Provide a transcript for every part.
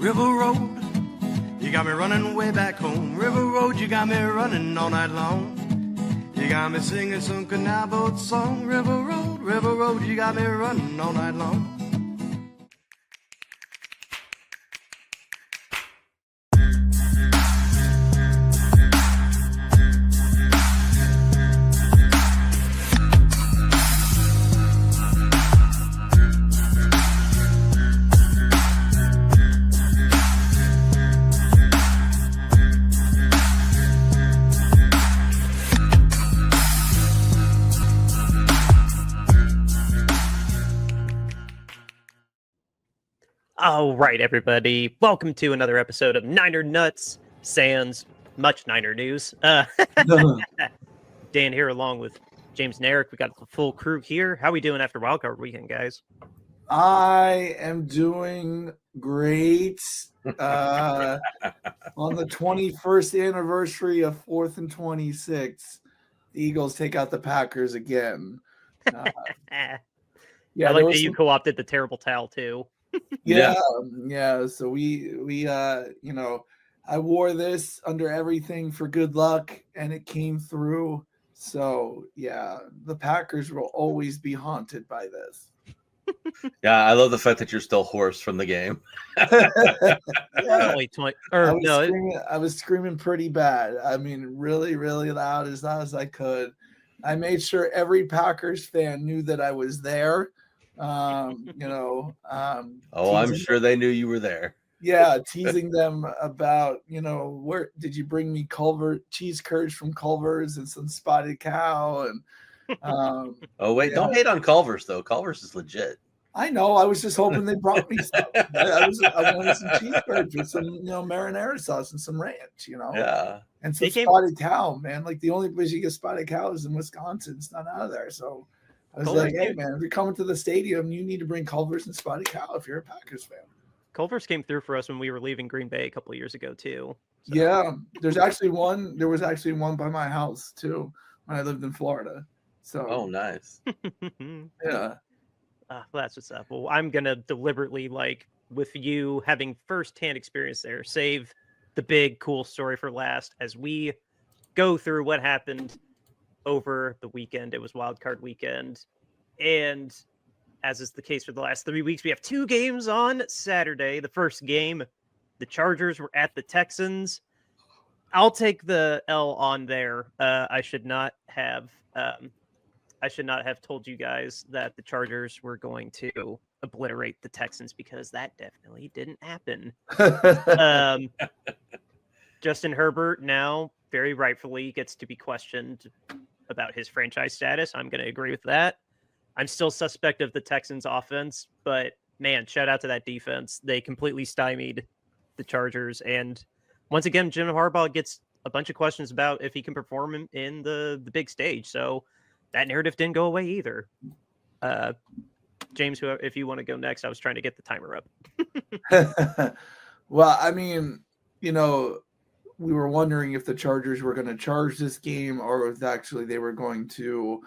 River Road, you got me running way back home. River Road, you got me running all night long. You got me singing some canal boat song. River Road, you got me running all night long. All right, everybody. Welcome to another episode of Niner Nuts, sans much Niner news. Dan here along with James and Eric. We got the full crew here. How we doing after Wildcard Weekend, guys? I am doing great. On the 21st anniversary of 4th and 26, the Eagles take out the Packers again. I like that you co-opted the terrible towel too. Yeah. So we I wore this under everything for good luck, and it came through. So yeah, the Packers will always be haunted by this. Yeah, I love the fact that you're still hoarse from the game. Only 20. I was screaming pretty bad. I mean, really, really loud, as loud as I could. I made sure every Packers fan knew that I was there. I'm sure they knew you were there. Yeah, teasing them about, where did you bring me cheese curds from Culver's and some spotted cow and don't hate on Culver's though. Culver's is legit. I know. I was just hoping they brought me some. I wanted some cheese curds with some, marinara sauce and some ranch, Yeah. And some spotted cow, man. Like the only place you get spotted cow is in Wisconsin. It's not out of there. So I was like, hey, man, if you're coming to the stadium, you need to bring Culver's and spotted cow if you're a Packers fan. Culver's came through for us when we were leaving Green Bay a couple of years ago, too. So. Yeah, there was actually one by my house, too, when I lived in Florida. So. Oh, nice. Yeah. Well, that's what's up. Well, I'm going to deliberately, with you having firsthand experience there, save the big, cool story for last as we go through what happened over the weekend. It was Wildcard Weekend. And as is the case for the last 3 weeks, we have 2 games on Saturday. The first game, the Chargers were at the Texans. I'll take the L on there. I should not have told you guys that the Chargers were going to obliterate the Texans because that definitely didn't happen. Justin Herbert now very rightfully gets to be questioned about his franchise status. I'm going to agree with that. I'm still suspect of the Texans offense, but man, shout out to that defense. They completely stymied the Chargers. And once again, Jim Harbaugh gets a bunch of questions about if he can perform in the big stage. So that narrative didn't go away either. James, if you want to go next, I was trying to get the timer up. Well, I mean, we were wondering if the Chargers were going to charge this game or if actually they were going to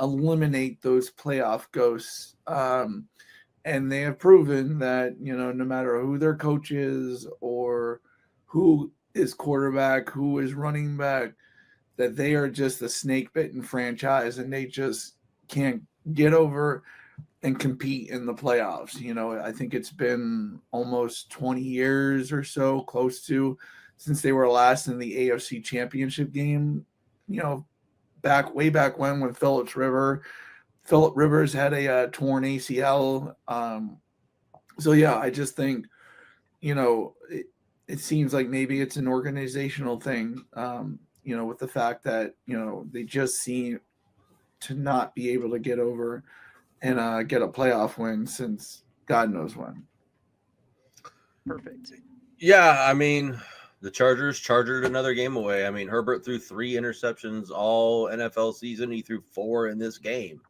eliminate those playoff ghosts. And they have proven that, no matter who their coach is or who is quarterback, who is running back, that they are just a snake-bitten franchise and they just can't get over and compete in the playoffs. I think it's been almost 20 years or so, close to, since they were last in the AFC Championship game, way back when Philip Rivers had a torn ACL. So yeah, I just think, it seems like maybe it's an organizational thing, with the fact that, they just seem to not be able to get over and get a playoff win since God knows when. Perfect. Yeah, I mean, the Chargers chargered another game away. I mean, Herbert threw 3 interceptions all NFL season. He threw 4 in this game.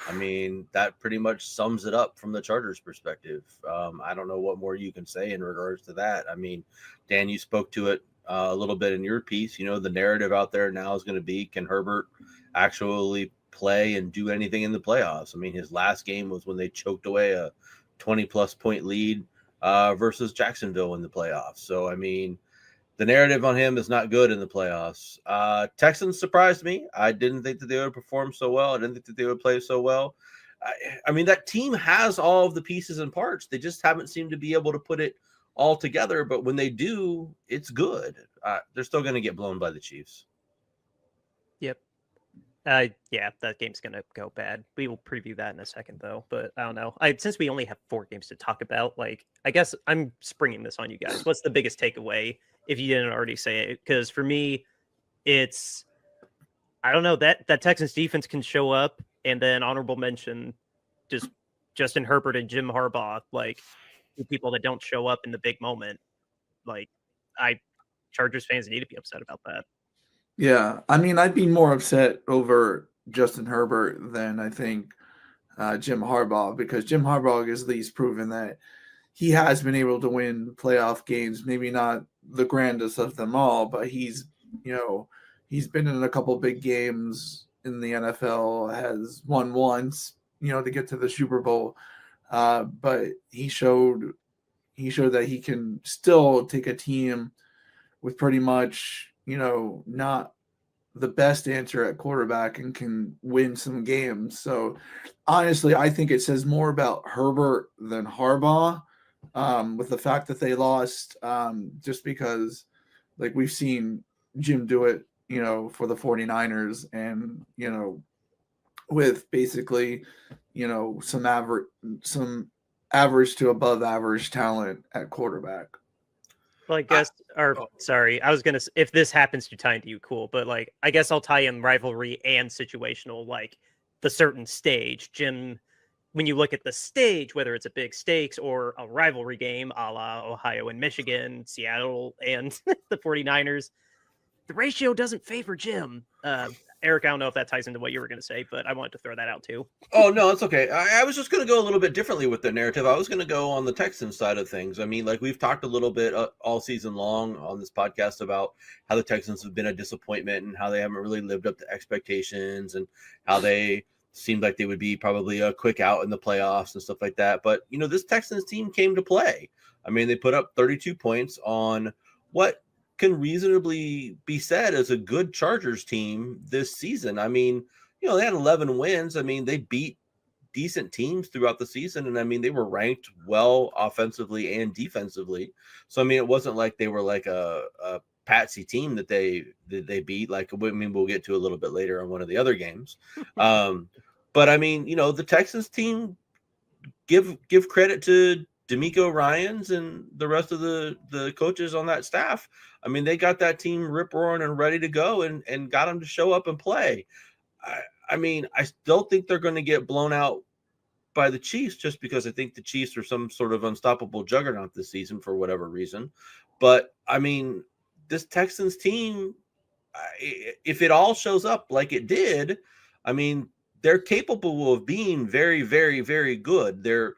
I mean, that pretty much sums it up from the Chargers' perspective. I don't know what more you can say in regards to that. I mean, Dan, you spoke to it a little bit in your piece. The narrative out there now is going to be, can Herbert actually play and do anything in the playoffs? I mean, his last game was when they choked away a 20-plus point lead versus Jacksonville in the playoffs. So, I mean, the narrative on him is not good in the playoffs. Texans surprised me. I didn't think that they would perform so well. I didn't think that they would play so well. I mean, that team has all of the pieces and parts. They just haven't seemed to be able to put it all together. But when they do, it's good. They're still going to get blown by the Chiefs. Yep. Yeah, that game's going to go bad. We will preview that in a second, though. But I don't know. Since we only have 4 games to talk about, like, I guess I'm springing this on you guys. What's the biggest takeaway, if you didn't already say it? Because for me, it's, I don't know, that Texans defense can show up, and then honorable mention, just Justin Herbert and Jim Harbaugh, like, two people that don't show up in the big moment. Like, Chargers fans need to be upset about that. Yeah, I mean, I'd be more upset over Justin Herbert than I think Jim Harbaugh, because Jim Harbaugh has at least proven that he has been able to win playoff games. Maybe not the grandest of them all, but he's been in a couple big games in the NFL, has won once, to get to the Super Bowl. But he showed that he can still take a team with pretty much, not the best answer at quarterback and can win some games. So honestly, I think it says more about Herbert than Harbaugh, with the fact that they lost, just because, like, we've seen Jim do it, for the 49ers, and, with basically, some average to above average talent at quarterback. Well, I guess, sorry, I was going to, if this happens to tie into you, cool. But, like, I guess I'll tie in rivalry and situational, like the certain stage. Jim, when you look at the stage, whether it's a big stakes or a rivalry game, a la Ohio and Michigan, Seattle and the 49ers, the ratio doesn't favor Jim. Eric, I don't know if that ties into what you were going to say, but I wanted to throw that out too. Oh, no, it's okay. I was just going to go a little bit differently with the narrative. I was going to go on the Texans side of things. I mean, like, we've talked a little bit all season long on this podcast about how the Texans have been a disappointment and how they haven't really lived up to expectations and how they seemed like they would be probably a quick out in the playoffs and stuff like that. But, this Texans team came to play. I mean, they put up 32 points on what can reasonably be said as a good Chargers team this season. I mean, they had 11 wins. I mean, they beat decent teams throughout the season. And I mean, they were ranked well offensively and defensively. So, I mean, it wasn't like they were like a patsy team that they beat. Like, I mean, we'll get to a little bit later on one of the other games. But I mean, the Texans team, give credit to D'Amico Ryans and the rest of the coaches on that staff. I mean, they got that team rip-roaring and ready to go and got them to show up and play. I mean, I still think they're going to get blown out by the Chiefs, just because I think the Chiefs are some sort of unstoppable juggernaut this season for whatever reason. But, I mean, this Texans team, if it all shows up like it did, I mean, they're capable of being very, very, very good. They've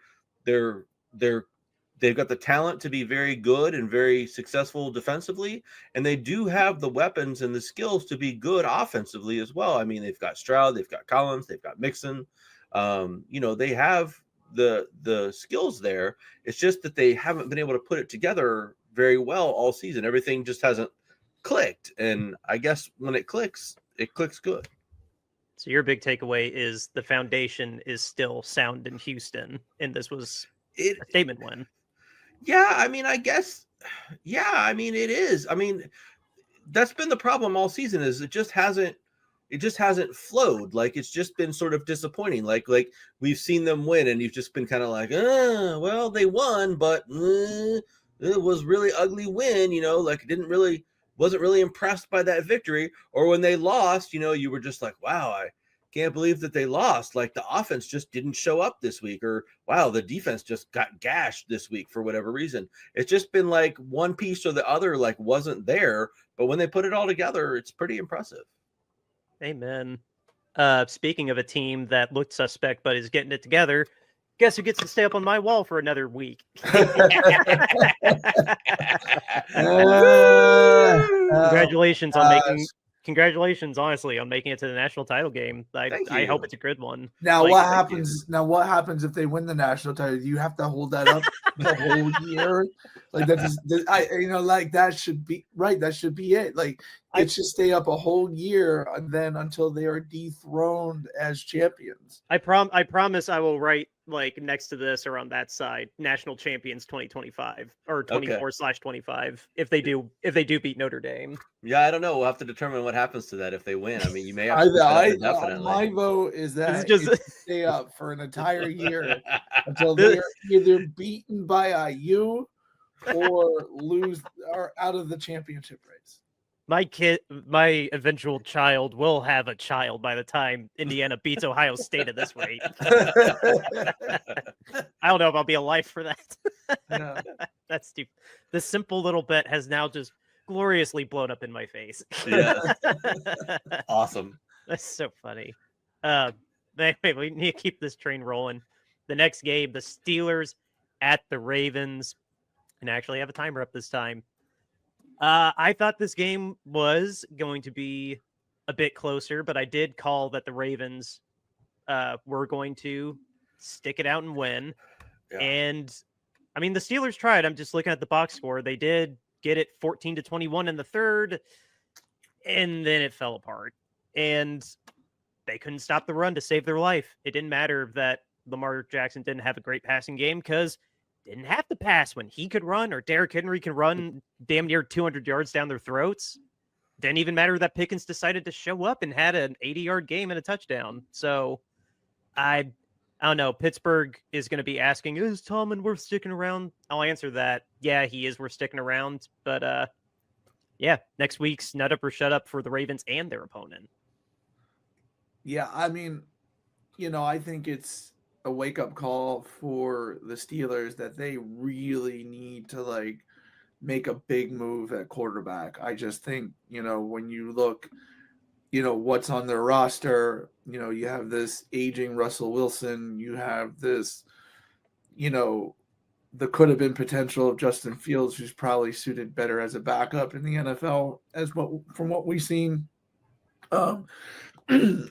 got the talent to be very good and very successful defensively, and they do have the weapons and the skills to be good offensively as well. I mean, they've got Stroud, they've got Collins, they've got Mixon. They have the skills there. It's just that they haven't been able to put it together very well all season. Everything just hasn't clicked, and I guess when it clicks good. So your big takeaway is the foundation is still sound in Houston, and this was a statement win. Yeah, I mean, I guess. Yeah, I mean, it is. I mean, that's been the problem all season, is it just hasn't flowed. Like, it's just been sort of disappointing. Like we've seen them win, and you've just been kind of like, well, they won, but it was really ugly win. Like, wasn't really impressed by that victory. Or when they lost, you were just like, wow, I can't believe that they lost. Like, the offense just didn't show up this week, or wow, the defense just got gashed this week for whatever reason. It's just been like one piece or the other, like, wasn't there. But when they put it all together, it's pretty impressive. Amen. Speaking of a team that looked suspect but is getting it together, guess who gets to stay up on my wall for another week? Congratulations congratulations, honestly, on making it to the national title game. Thank I hope you. it's a good one. Now Like, what thank you. happens? Now what happens if they win the national title? Do you have to hold that up the whole year? Like like that should be right. That should be it. Like it should stay up a whole year, and then until they are dethroned as champions. I promise I will write like next to this or on that side, national champions 2025 or 24/25 if they do beat Notre Dame. Yeah, I don't know. We'll have to determine what happens to that if they win. I mean, you may have I, to put that up I, indefinitely. my vote is that This is it just- should stay up for an entire year until they are either beaten by IU or lose or out of the championship race. My eventual child will have a child by the time Indiana beats Ohio State at this rate. I don't know if I'll be alive for that. Yeah. That's stupid. This simple little bit has now just gloriously blown up in my face. Yeah. Awesome. That's so funny. Anyway, we need to keep this train rolling. The next game, the Steelers at the Ravens, and I actually have a timer up this time. I thought this game was going to be a bit closer, but I did call that the Ravens were going to stick it out and win. Yeah. And I mean, the Steelers tried. I'm just looking at the box score. They did get it 14-21 in the third, and then it fell apart. And they couldn't stop the run to save their life. It didn't matter that Lamar Jackson didn't have a great passing game because didn't have to pass when he could run, or Derrick Henry can run damn near 200 yards down their throats. Didn't even matter that Pickens decided to show up and had an 80-yard game and a touchdown. So I don't know. Pittsburgh is going to be asking, is Tomlin worth sticking around? I'll answer that. Yeah, he is worth sticking around. But yeah, next week's nut up or shut up for the Ravens and their opponent. Yeah, I mean, I think it's a wake-up call for the Steelers that they really need to make a big move at quarterback. I just think, when you look, what's on their roster, you have this aging Russell Wilson, you have this, the could have been potential of Justin Fields, who's probably suited better as a backup in the NFL from what we've seen.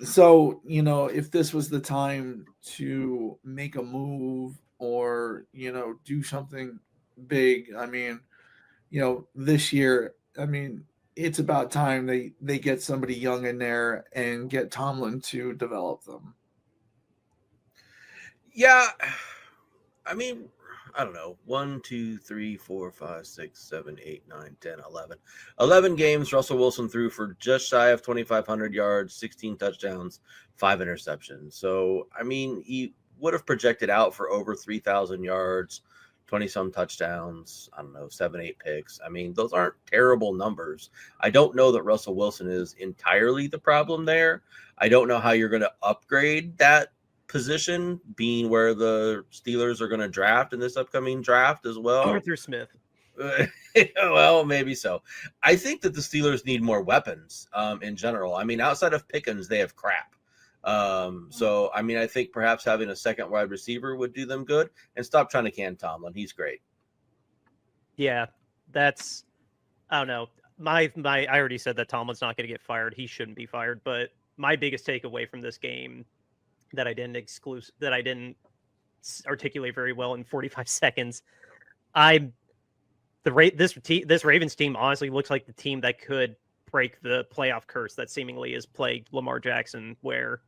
So, if this was the time to make a move or, do something big, I mean, this year, I mean, it's about time they get somebody young in there and get Tomlin to develop them. Yeah. I mean, I don't know. 1, 2, 3, 4, 5, 6, 7, 8, 9, 10, 11. 11 games Russell Wilson threw for just shy of 2,500 yards, 16 touchdowns, 5 interceptions. So, I mean, he would have projected out for over 3,000 yards, 20-some touchdowns, I don't know, 7, 8 picks. I mean, those aren't terrible numbers. I don't know that Russell Wilson is entirely the problem there. I don't know how you're going to upgrade that position, being where the Steelers are going to draft in this upcoming draft as well. Arthur Smith. Well, maybe so. I think that the Steelers need more weapons in general. I mean, outside of Pickens, they have crap. So, I mean, I think perhaps having a second wide receiver would do them good, and stop trying to can Tomlin. He's great. Yeah, that's, I don't know. I already said that Tomlin's not going to get fired. He shouldn't be fired. But my biggest takeaway from this game that I didn't articulate very well in 45 seconds. This Ravens team honestly looks like the team that could break the playoff curse that seemingly has plagued Lamar Jackson, where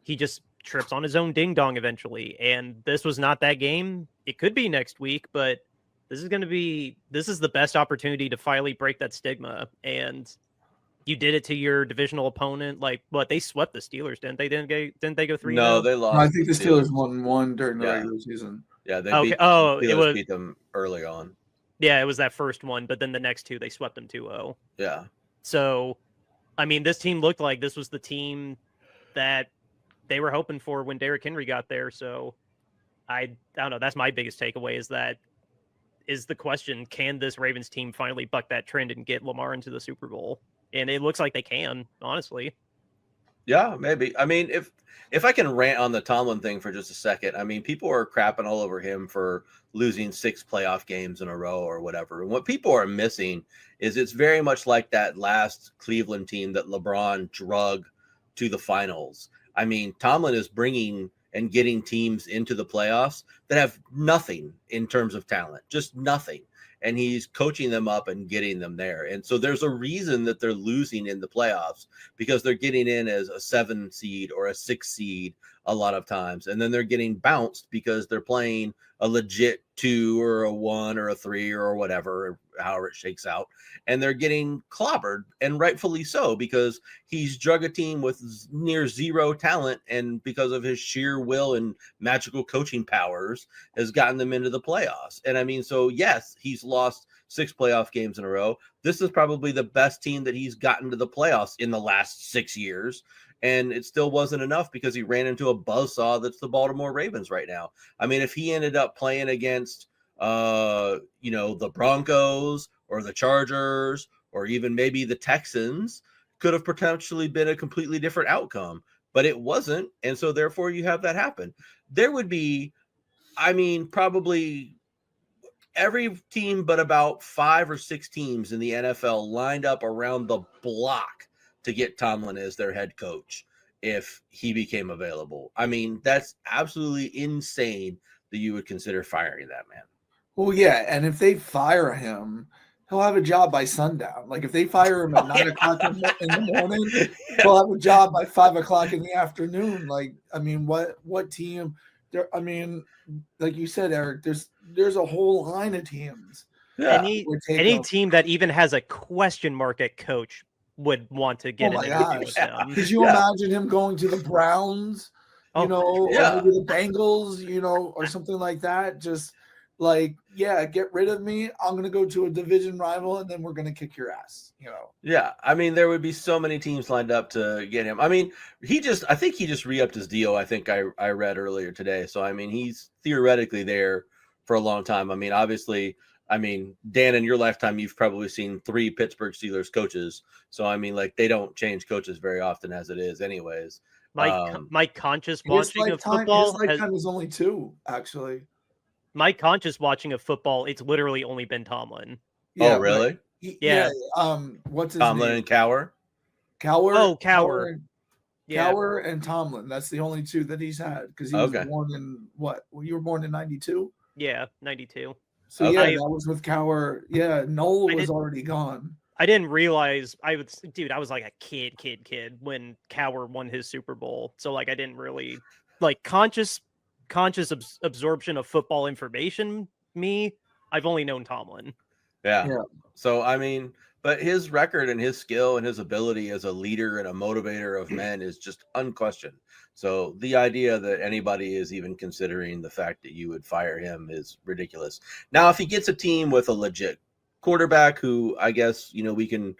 he just trips on his own ding dong eventually. And this was not that game. It could be next week, but this is the best opportunity to finally break that stigma. And you did it to your divisional opponent. Like, what, they swept the Steelers, didn't they? Didn't they go 3-0? No, they lost. I think the Steelers won one during the regular season. Yeah, they beat them early on. Yeah, it was that first one, but then the next two they swept them 2-0. Yeah. So, I mean, this team looked like this was the team that they were hoping for when Derrick Henry got there. So, I don't know. That's my biggest takeaway is the question, can this Ravens team finally buck that trend and get Lamar into the Super Bowl? And it looks like they can, honestly. Yeah, maybe. I mean, if I can rant on the Tomlin thing for just a second, I mean, people are crapping all over him for losing 6 playoff games in a row or whatever. And what people are missing is it's very much like that last Cleveland team that LeBron drug to the finals. I mean, Tomlin is bringing and getting teams into the playoffs that have nothing in terms of talent, just nothing. And he's coaching them up and getting them there. And so there's a reason that they're losing in the playoffs, because they're getting in as a 7 seed or a 6 seed a lot of times. And then they're getting bounced because they're playing a legit 2 or a 1 or a 3 or whatever, however it shakes out. And they're getting clobbered, and rightfully so, because he's drug a team with near zero talent, and because of his sheer will and magical coaching powers has gotten them into the playoffs. And I mean, so yes, he's lost 6 playoff games in a row. This is probably the best team that he's gotten to the playoffs in the last 6 years. And it still wasn't enough because he ran into a buzzsaw that's the Baltimore Ravens right now. I mean, if he ended up playing against, the Broncos or the Chargers or even maybe the Texans, could have potentially been a completely different outcome, but it wasn't. And so therefore you have that happen. There would be, I mean, probably every team but about 5 or 6 teams in the NFL lined up around the block to get Tomlin as their head coach if he became available. I mean, that's absolutely insane that you would consider firing that man. Well, yeah, and if they fire him, he'll have a job by sundown. Like if they fire him at 9 o'clock in the morning, he'll have a job by 5 o'clock in the afternoon. Like, I mean, what team? There, I mean, like you said, Eric, there's a whole line of teams. Yeah. Any team that even has a question mark at coach would want to get in there with him. Could you imagine him going to the Browns, or maybe the Bengals, or something like that? Just like, get rid of me. I'm going to go to a division rival, and then we're going to kick your ass, Yeah, I mean, there would be so many teams lined up to get him. I mean, I think he just re-upped his deal. I think I read earlier today. So, I mean, he's theoretically there for a long time. I mean, obviously, Dan, in your lifetime, you've probably seen 3 Pittsburgh Steelers coaches. So, I mean, like, they don't change coaches very often as it is anyways. My conscious watching of football. His lifetime is only 2, actually. My conscious watching of football, it's literally only been Tomlin. Yeah, oh, really? Yeah. What's his Tomlin name? And Cowher? Cowher. Oh, Cowher. Cowher and Tomlin. That's the only 2 that he's had, because he was born in what? Well, you were born in 92? Yeah, 92. So that was with Cowher. Yeah, Noel was already gone. I didn't realize I was like a kid when Cowher won his Super Bowl. So like I didn't really like conscious absorption of football information. I've only known Tomlin. Yeah. So I mean, but his record and his skill and his ability as a leader and a motivator of men is just unquestioned. So the idea that anybody is even considering the fact that you would fire him is ridiculous. Now, if he gets a team with a legit quarterback, who I guess, we can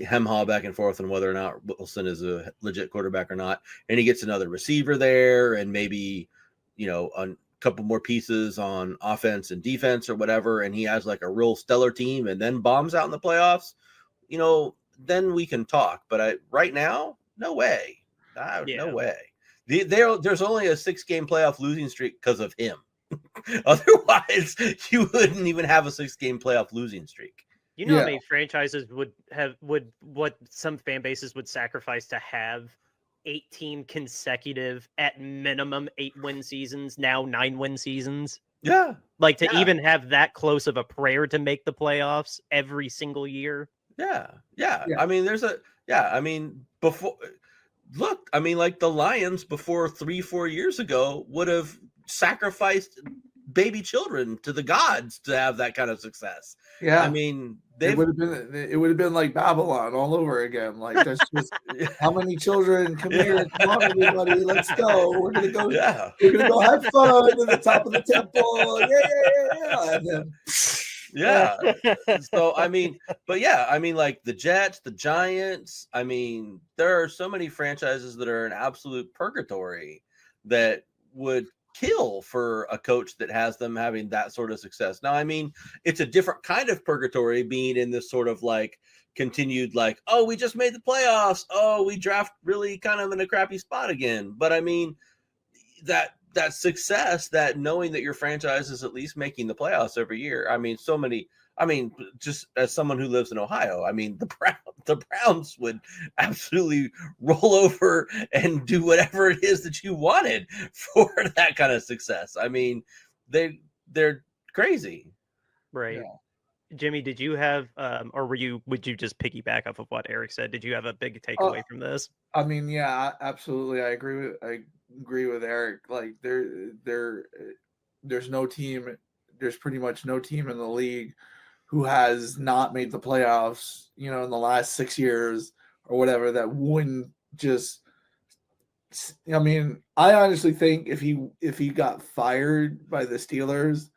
hem-haw back and forth on whether or not Wilson is a legit quarterback or not, and he gets another receiver there and maybe, a couple more pieces on offense and defense or whatever, and he has like a real stellar team and then bombs out in the playoffs, then we can talk. But right now, no way. No way. There's only a 6-game playoff losing streak because of him. Otherwise, you wouldn't even have a 6-game playoff losing streak. How many franchises what some fan bases would sacrifice to have 18 consecutive, at minimum 8-win seasons, now 9-win seasons? Yeah. Like to even have that close of a prayer to make the playoffs every single year. Yeah. I mean, before, look, like the Lions before 3-4 years ago would have sacrificed baby children to the gods to have that kind of success. Yeah. I mean, it would have been like Babylon all over again. Like, that's just how many children come here, come on, everybody, let's go. We're gonna go. Yeah. We're gonna go have fun at the top of the temple. Yeah. And then, So like the Jets, the Giants. I mean, there are so many franchises that are in absolute purgatory that would kill for a coach that has them having that sort of success. Now, I mean, it's a different kind of purgatory being in this sort of like continued like, oh, we just made the playoffs. Oh, we draft really kind of in a crappy spot again. But I mean, that success, that knowing that your franchise is at least making the playoffs every year. I mean, so many. I mean, just as someone who lives in Ohio, I mean, the Browns would absolutely roll over and do whatever it is that you wanted for that kind of success. I mean, they're crazy. Right. Yeah. Jimmy, did you have, or would you just piggyback off of what Eric said? Did you have a big takeaway from this? I mean, yeah, absolutely. I agree with Eric. Like there's no team, there's pretty much no team in the league who has not made the playoffs, in the last 6 years or whatever, that wouldn't just. I mean, I honestly think if he got fired by the Steelers,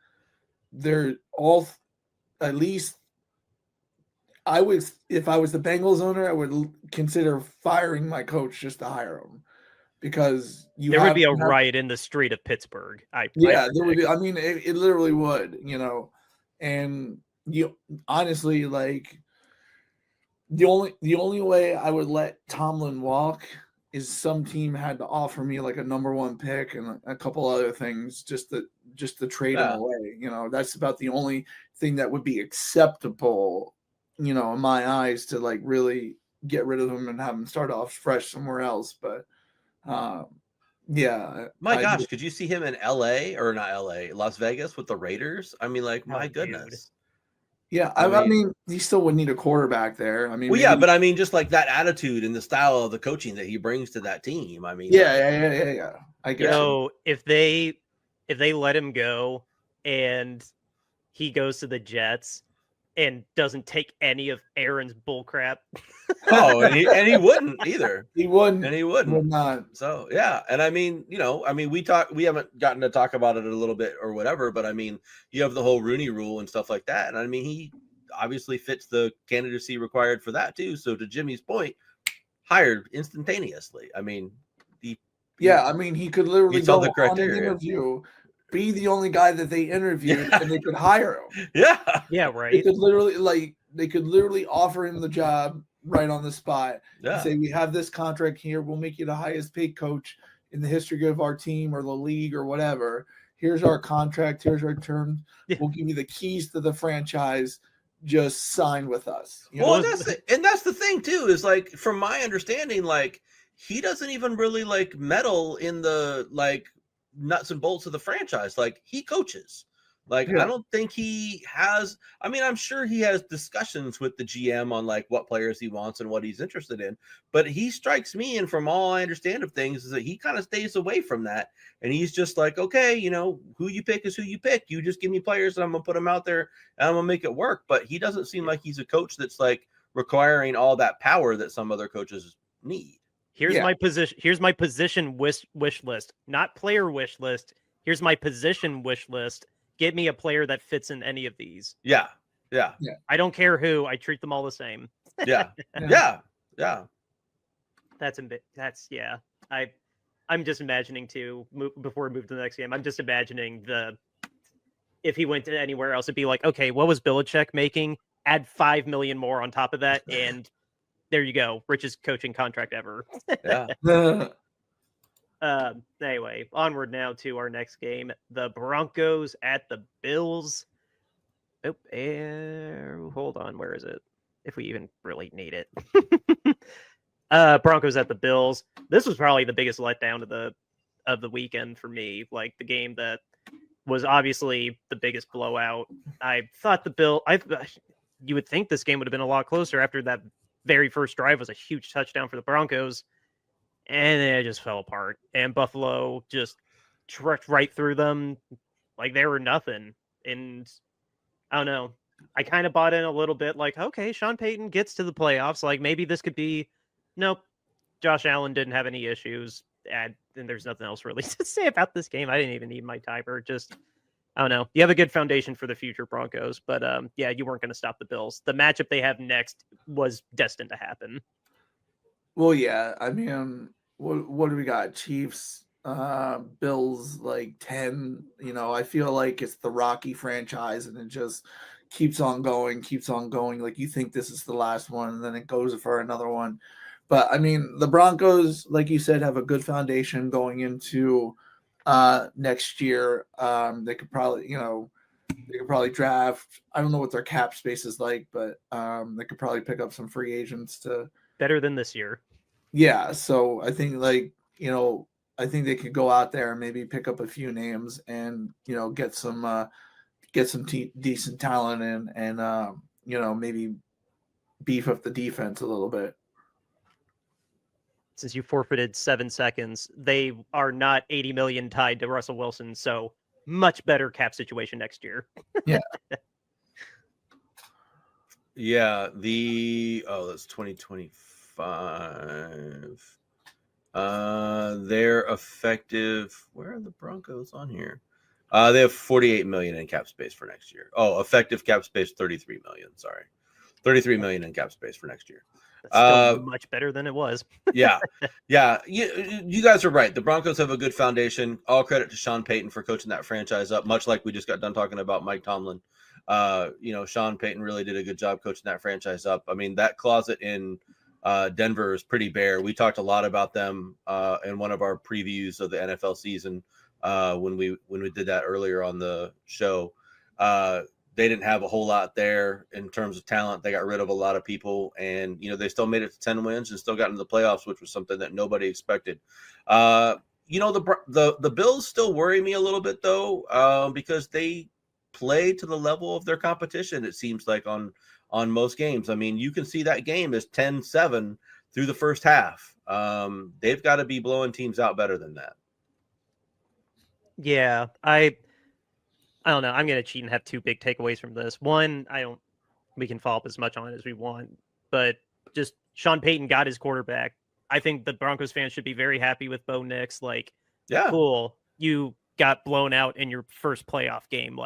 they're all at least. If I was the Bengals owner, I would consider firing my coach just to hire him, because there would be a riot in the street of Pittsburgh. There would be. I mean, it literally would, and you honestly, like, the only way I would let Tomlin walk is some team had to offer me like a number 1 pick and a couple other things just to trade him away. That's about the only thing that would be acceptable, in my eyes, to like really get rid of him and have him start off fresh somewhere else. But yeah, my gosh, could you see him in LA, or not LA, Las Vegas with the Raiders? I mean, like, my goodness. Dude. Yeah, I mean, he still would need a quarterback there. I mean, well, yeah, but I mean, just like that attitude and the style of the coaching that he brings to that team. I mean, yeah. I guess. If they let him go and he goes to the Jets and doesn't take any of Aaron's bullcrap. Oh, and he wouldn't either. He wouldn't. And he wouldn't. Would not. So yeah, and I mean, we haven't gotten to talk about it a little bit or whatever, but I mean, you have the whole Rooney Rule and stuff like that, and I mean, he obviously fits the candidacy required for that too. So to Jimmy's point, hired instantaneously. I mean, he could literally go on an interview, be the only guy that they interviewed, and they could hire him. Yeah, right. They could literally offer him the job right on the spot. And say, we have this contract here. We'll make you the highest paid coach in the history of our team or the league or whatever. Here's our contract. Here's our terms. We'll give you the keys to the franchise. Just sign with us. Well, that's the thing too, is like, from my understanding, like, he doesn't even really like meddle in the like nuts and bolts of the franchise. Like, he coaches. Like, I don't think he has. I mean, I'm sure he has discussions with the GM on like what players he wants and what he's interested in. But he strikes me, and from all I understand of things, is that he kind of stays away from that. And he's just like, okay, who you pick is who you pick. You just give me players, and I'm gonna put them out there, and I'm gonna make it work. But he doesn't seem like he's a coach that's like requiring all that power that some other coaches need. Here's my position. Here's my position wish list, not player wish list. Here's my position wish list. Get me a player that fits in any of these. Yeah. I don't care who. I treat them all the same. Yeah. I'm just imagining too. Before we move to the next game, I'm just imagining if he went to anywhere else, it'd be like, okay, what was Belichick making? Add 5 million more on top of that, and there you go, richest coaching contract ever. Yeah. Anyway, onward now to our next game. The Broncos at the Bills. Hold on, where is it? If we even really need it. Broncos at the Bills. This was probably the biggest letdown of the weekend for me. Like, the game that was obviously the biggest blowout. I thought you would think this game would have been a lot closer after that very first drive was a huge touchdown for the Broncos. And then it just fell apart. And Buffalo just trucked right through them like they were nothing. And I don't know. I kind of bought in a little bit like, okay, Sean Payton gets to the playoffs. Like, maybe this could be. Nope. Josh Allen didn't have any issues. And there's nothing else really to say about this game. I didn't even need my timer. Just, I don't know. You have a good foundation for the future, Broncos. But yeah, you weren't going to stop the Bills. The matchup they have next was destined to happen. Well, yeah. I mean, what do we got? Chiefs Bills like 10. I feel like it's the Rocky franchise, and it just keeps on going, keeps on going. Like you think this is the last one, and then it goes for another one. But I mean, the Broncos, like you said, have a good foundation going into next year. They could probably, draft. I don't know what their cap space is like, but they could probably pick up some free agents to Better than this year. Yeah, so I think I think they could go out there and maybe pick up a few names and get some decent talent in, and maybe beef up the defense a little bit. Since you forfeited 7 seconds, they are not 80 million tied to Russell Wilson, so much better cap situation next year. Yeah. Yeah, that's 2025. They're effective. Where are the Broncos on here? They have 48 million in cap space for next year. Oh, effective cap space 33 million. Sorry, 33 million in cap space for next year. That's still much better than it was. Yeah. You guys are right. The Broncos have a good foundation. All credit to Sean Payton for coaching that franchise up, much like we just got done talking about Mike Tomlin. Sean Payton really did a good job coaching that franchise up. I mean, that closet in Denver is pretty bare. We talked a lot about them in one of our previews of the NFL season when we did that earlier on the show. They didn't have a whole lot there in terms of talent. They got rid of a lot of people, and they still made it to 10 wins and still got into the playoffs, which was something that nobody expected. The Bills still worry me a little bit though, because they play to the level of their competition. It seems like on most games. I mean, you can see that game is 10-7 through the first half. They've got to be blowing teams out better than that. Yeah, I don't know. I'm going to cheat and have 2 big takeaways from this. One, we can follow up as much on it as we want, but just Sean Payton got his quarterback. I think the Broncos fans should be very happy with Bo Nix. Cool. You got blown out in your first playoff game.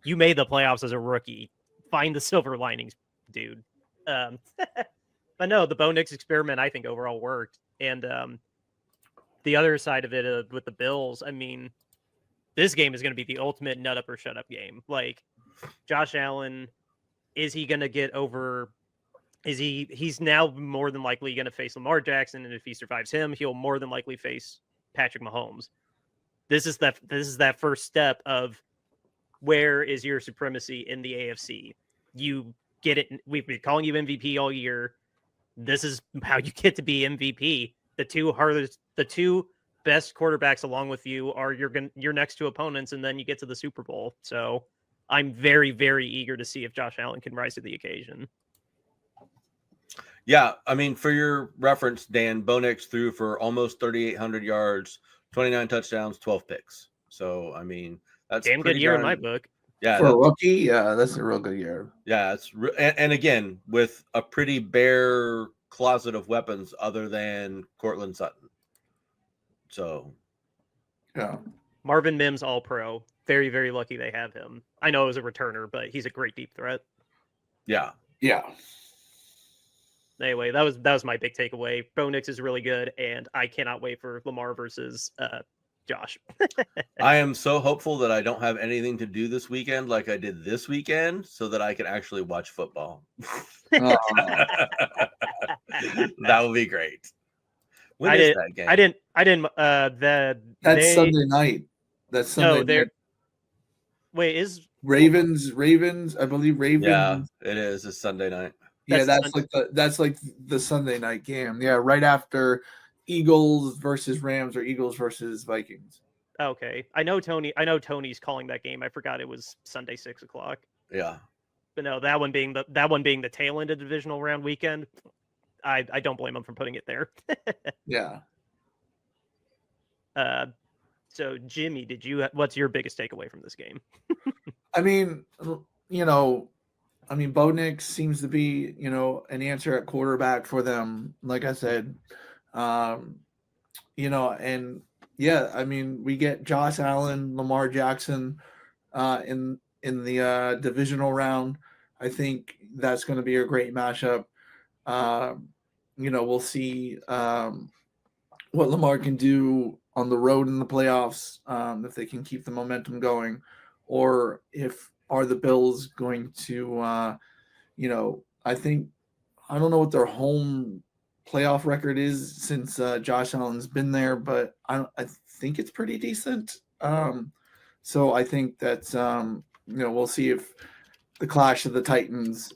You made the playoffs as a rookie. Find the silver linings, dude. But no, the Bo Nix experiment, I think, overall worked. And the other side of it with the Bills, I mean, this game is going to be the ultimate nut up or shut up game. Josh Allen, is he going to get over? He's now more than likely going to face Lamar Jackson, and if he survives him, he'll more than likely face Patrick Mahomes. This is that first step of where is your supremacy in the AFC? You get it. We've been calling you MVP all year. This is how you get to be MVP. The two best quarterbacks along with you are your next 2 opponents, and then you get to the Super Bowl. So I'm very, very eager to see if Josh Allen can rise to the occasion. Yeah, I mean, for your reference, Dan, Bo Nix threw for almost 3,800 yards, 29 touchdowns, 12 picks. So, I mean, that's damn good year in my book. Yeah, for a rookie, yeah, that's a real good year. Yeah, and again, with a pretty bare closet of weapons other than Cortland Sutton. So, yeah, Marvin Mims, All Pro. Very, very lucky they have him. I know it was a returner, but he's a great deep threat. Yeah. Anyway, that was my big takeaway. Bo Nix is really good, and I cannot wait for Lamar versus Josh. I am so hopeful that I don't have anything to do this weekend like I did this weekend, so that I can actually watch football. That would be great. When is that game? I didn't. That's Sunday night. That's Sunday night. Wait, is Ravens? I believe Ravens. Yeah, it is. It's Sunday night. Yeah, that's like the Sunday night game. Yeah, right after Eagles versus Rams or Eagles versus Vikings. Okay, I know Tony's calling that game. I forgot it was Sunday 6:00. Yeah, but no, that one being the tail end of divisional round weekend. I don't blame him for putting it there. Yeah. So Jimmy, what's your biggest takeaway from this game? I mean, Bo Nix seems to be, an answer at quarterback for them. Like I said, and yeah, I mean, we get Josh Allen, Lamar Jackson, in the divisional round. I think that's going to be a great matchup. We'll see what Lamar can do on the road in the playoffs, if they can keep the momentum going, or if are the Bills going to, I don't know what their home playoff record is since Josh Allen's been there, but I think it's pretty decent. So I think that we'll see if the clash of the Titans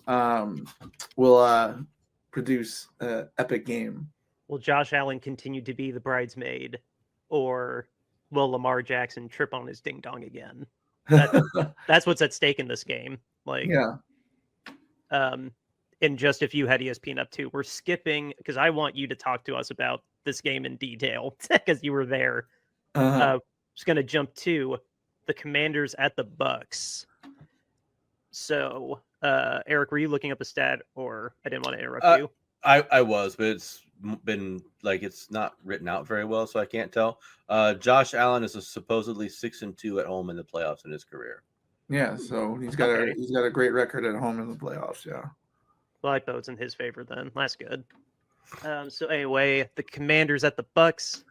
will produce an epic game. Will Josh Allen continue to be the bridesmaid, or will Lamar Jackson trip on his ding dong again? That's what's at stake in this game. And just if you had ESPN up too, we're skipping because I want you to talk to us about this game in detail because you were there. Just going to jump to the Commanders at the Bucks. So, Eric, were you looking up a stat, or I didn't want to interrupt you? I was, but it's been it's not written out very well, so I can't tell. Josh Allen is supposedly 6-2 at home in the playoffs in his career. Yeah, so he's got a great record at home in the playoffs. Yeah, well, that bodes in his favor then. That's good. So anyway, the Commanders at the Bucks.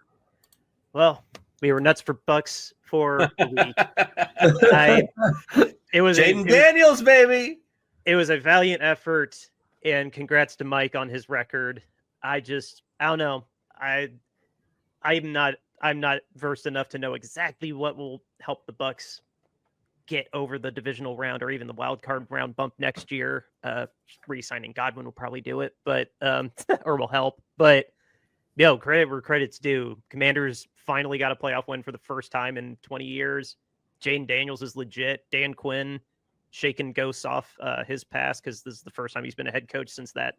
Well, we were nuts for Bucks for a week. It was Jaden Daniels, baby. It was a valiant effort, and congrats to Mike on his record. I don't know. I'm not versed enough to know exactly what will help the Bucks get over the divisional round or even the wild card round bump next year. Re-signing Godwin will probably do it, but or will help. But credit where credit's due. Commanders finally got a playoff win for the first time in 20 years. Jaden Daniels is legit. Dan Quinn shaking ghosts off his past because this is the first time he's been a head coach since that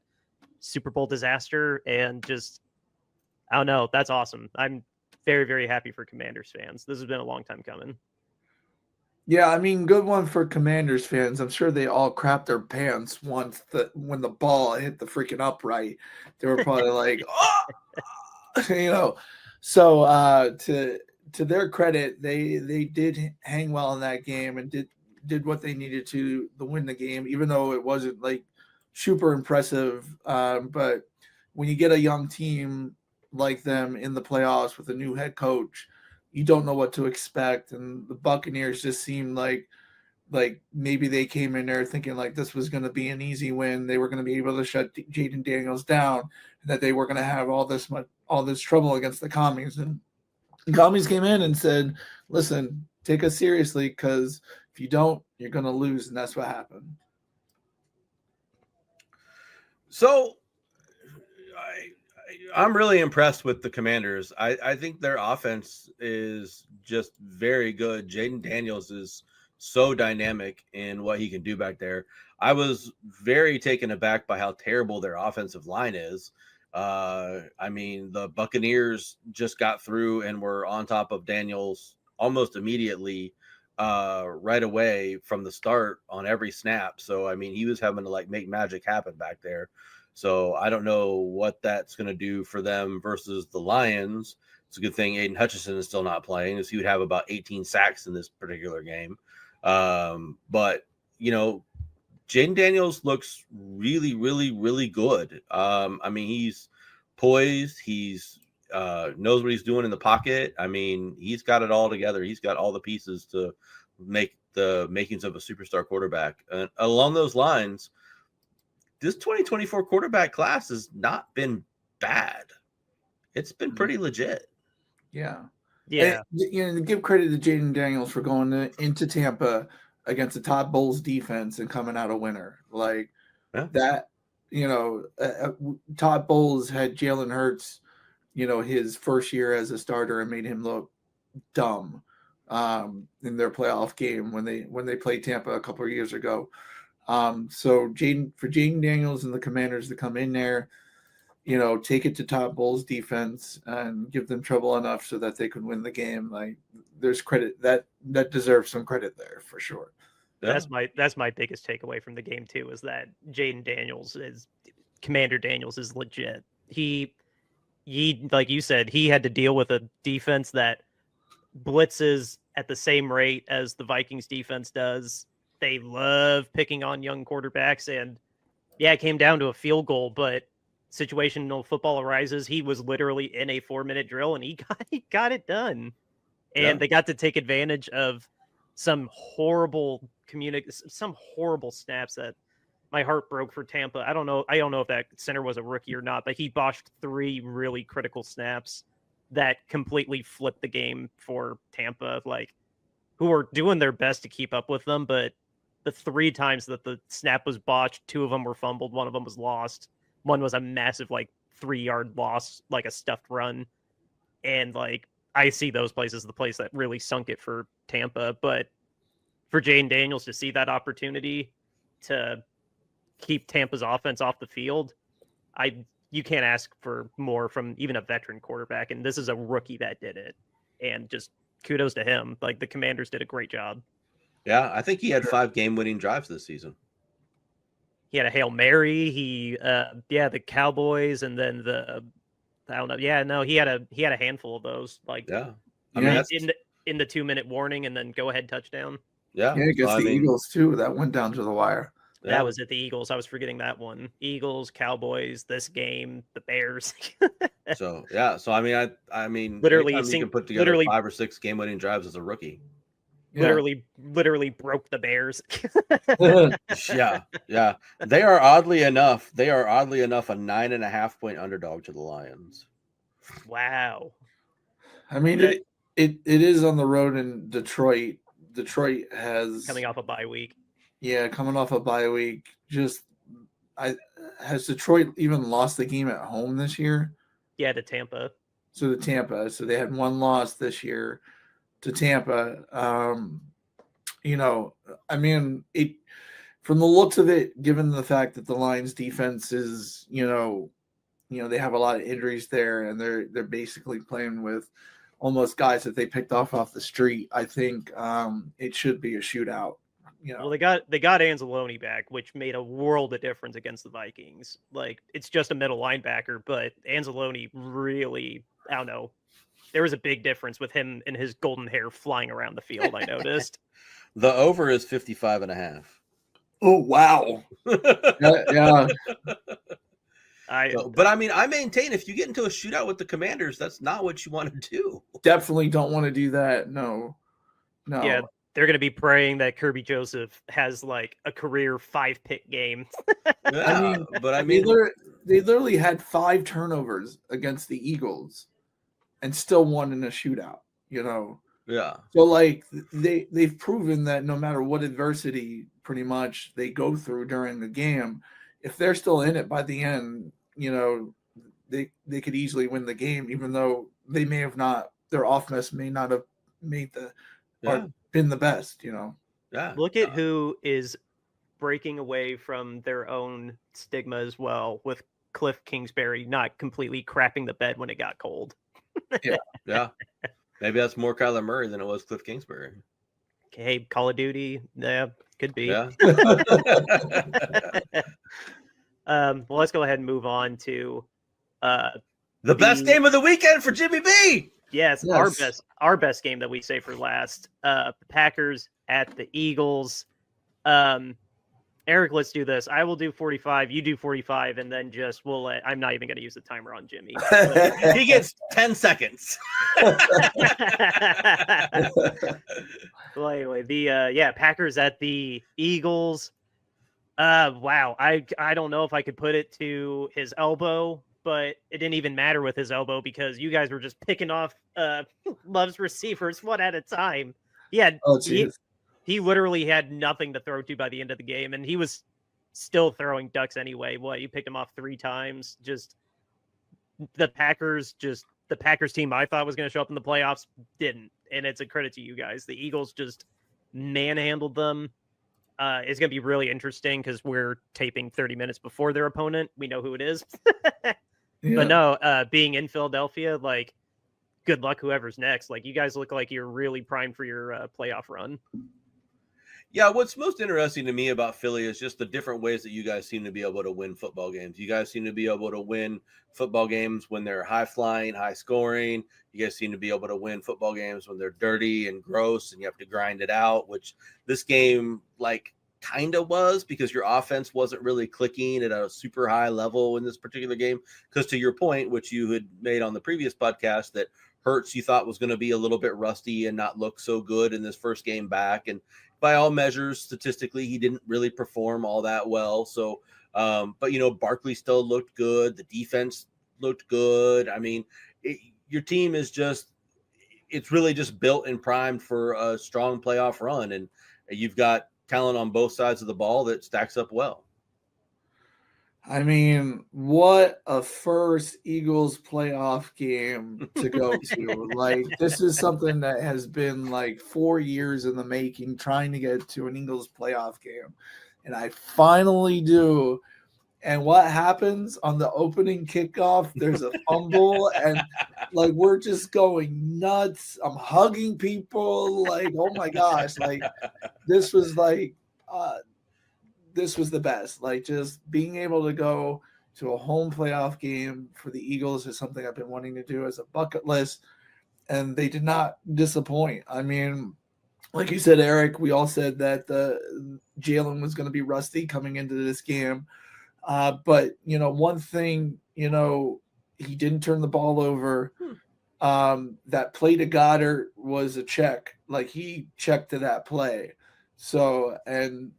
Super Bowl disaster. And I don't know. That's awesome. I'm very, very happy for Commanders fans. This has been a long time coming. Yeah, I mean, good one for Commanders fans. I'm sure they all crapped their pants when the ball hit the freaking upright. They were probably like, oh, So to their credit, they did hang well in that game and did what they needed to win the game, even though it wasn't super impressive. But when you get a young team like them in the playoffs with a new head coach, you don't know what to expect. And the Buccaneers just seemed like maybe they came in there thinking this was going to be an easy win. They were going to be able to shut Jaden Daniels down, and that they were going to have all this trouble against the Commies. And the Commies came in and said, listen, take us seriously, because if you don't, you're going to lose. And that's what happened. So I'm really impressed with the Commanders. I think their offense is just very good. Jaden Daniels is so dynamic in what he can do back there. I was very taken aback by how terrible their offensive line is. The Buccaneers just got through and were on top of Daniels almost immediately, right away from the start on every snap. So, he was having to make magic happen back there. So I don't know what that's going to do for them versus the Lions. It's a good thing Aiden Hutchinson is still not playing, as he would have about 18 sacks in this particular game. But Jaden Daniels looks really, really, really good. He's poised. He's knows what he's doing in the pocket. He's got it all together. He's got all the pieces to make the makings of a superstar quarterback. Along those lines, this 2024 quarterback class has not been bad. It's been pretty legit. Yeah. Yeah. And, give credit to Jaden Daniels for going into Tampa against the Todd Bowles defense and coming out a winner. That, Todd Bowles had Jalen Hurts, his first year as a starter, and made him look dumb in their playoff game when they played Tampa a couple of years ago. So Jaden Daniels and the Commanders to come in there, take it to Todd Bowles defense and give them trouble enough so that they could win the game. There's credit that deserves some credit there for sure. Yeah. That's my biggest takeaway from the game too, is that Commander Daniels is legit. He like you said, he had to deal with a defense that blitzes at the same rate as the Vikings defense does. They love picking on young quarterbacks, and it came down to a field goal, but situational football arises, he was literally in a 4-minute drill and he got it done. And they got to take advantage of some horrible snaps that my heart broke for Tampa. I don't know if that center was a rookie or not, but he botched 3 really critical snaps that completely flipped the game for Tampa, like, who were doing their best to keep up with them, but the 3 times that the snap was botched, 2 of them were fumbled, 1 of them was lost. One was a massive, like, 3-yard loss, like a stuffed run. And, like, I see those places, the place that really sunk it for Tampa. But for Jayden Daniels to see that opportunity to keep Tampa's offense off the field, you can't ask for more from even a veteran quarterback. And this is a rookie that did it. And just kudos to him. Like, the Commanders did a great job. Yeah, I think he had 5 game-winning drives this season. He had a Hail Mary. The Cowboys, and then I don't know. Yeah, no, he had a handful of those. Like, yeah, I mean, in the 2-minute warning, and then go ahead touchdown. Yeah, against the Eagles too. That went down to the wire. Yeah. That was at the Eagles. I was forgetting that one. Eagles, Cowboys, this game, the Bears. So I mean, literally, you can put together 5 or 6 game-winning drives as a rookie. Yeah. Literally broke the Bears. Yeah. They are oddly enough a 9.5-point underdog to the Lions. Wow. I mean, it is on the road in Detroit. Detroit has coming off a bye week. Yeah, coming off a bye week. Has Detroit even lost the game at home this year? Yeah, to Tampa. So they had 1 loss this year to Tampa. I mean, from the looks of it, given the fact that the Lions defense is, they have a lot of injuries there, and they're basically playing with almost guys that they picked off the street. I think it should be a shootout. Well, they got Anzalone back, which made a world of difference against the Vikings. Like, it's just a middle linebacker, but Anzalone really, I don't know. There was a big difference with him and his golden hair flying around the field, I noticed. The over is 55.5. Oh, wow. Yeah. But I mean, I maintain if you get into a shootout with the Commanders, that's not what you want to do. Definitely don't want to do that. No. Yeah, they're going to be praying that Kirby Joseph has like a career 5-pick game. Yeah, I mean, they literally had 5 turnovers against the Eagles and still won in a shootout, Yeah. So like they've proven that no matter what adversity pretty much they go through during the game, if they're still in it by the end, they could easily win the game, even though they may have not, their offense may not have made or been the best, Yeah. Look at who is breaking away from their own stigma as well, with Cliff Kingsbury not completely crapping the bed when it got cold. Yeah. Maybe that's more Kyler Murray than it was Cliff Kingsbury. Okay, Call of Duty, yeah, could be. Yeah. Well, let's go ahead and move on to the best game of the weekend for Jimmy B. Yes, our best game that we say for last. The Packers at the Eagles. Eric, let's do this. I will do 45. You do 45, and then I'm not even going to use the timer on Jimmy. He gets 10 seconds. Well, anyway, Packers at the Eagles. Wow. I don't know if I could put it to his elbow, but it didn't even matter with his elbow because you guys were just picking off Love's receivers one at a time. Yeah. He literally had nothing to throw to by the end of the game, and he was still throwing ducks anyway. You picked him off 3 times. Just the Packers team I thought was going to show up in the playoffs didn't, and it's a credit to you guys. The Eagles just manhandled them. It's going to be really interesting because we're taping 30 minutes before their opponent. We know who it is. But no, being in Philadelphia, like, good luck whoever's next. Like, you guys look like you're really primed for your playoff run. Yeah, what's most interesting to me about Philly is just the different ways that you guys seem to be able to win football games. You guys seem to be able to win football games when they're high flying, high scoring. You guys seem to be able to win football games when they're dirty and gross and you have to grind it out, which this game, like, kind of was, because your offense wasn't really clicking at a super high level in this particular game. Because to your point, which you had made on the previous podcast, that Hurts you thought was going to be a little bit rusty and not look so good in this first game back. And by all measures, statistically, he didn't really perform all that well. So, but, Barkley still looked good. The defense looked good. I mean, your team is it's really just built and primed for a strong playoff run. And you've got talent on both sides of the ball that stacks up well. I mean, what a first Eagles playoff game to go to. Like, this is something that has been like 4 years in the making, trying to get to an Eagles playoff game. And I finally do. And what happens on the opening kickoff? There's a fumble, and like we're just going nuts. I'm hugging people. Like, oh my gosh. Like, this was like this was the best. Like, just being able to go to a home playoff game for the Eagles is something I've been wanting to do as a bucket list, and they did not disappoint. I mean, like you said, Eric, we all said that Jalen was going to be rusty coming into this game. But, one thing, he didn't turn the ball over. That play to Goddard was a check. Like, he checked to that play. So, and,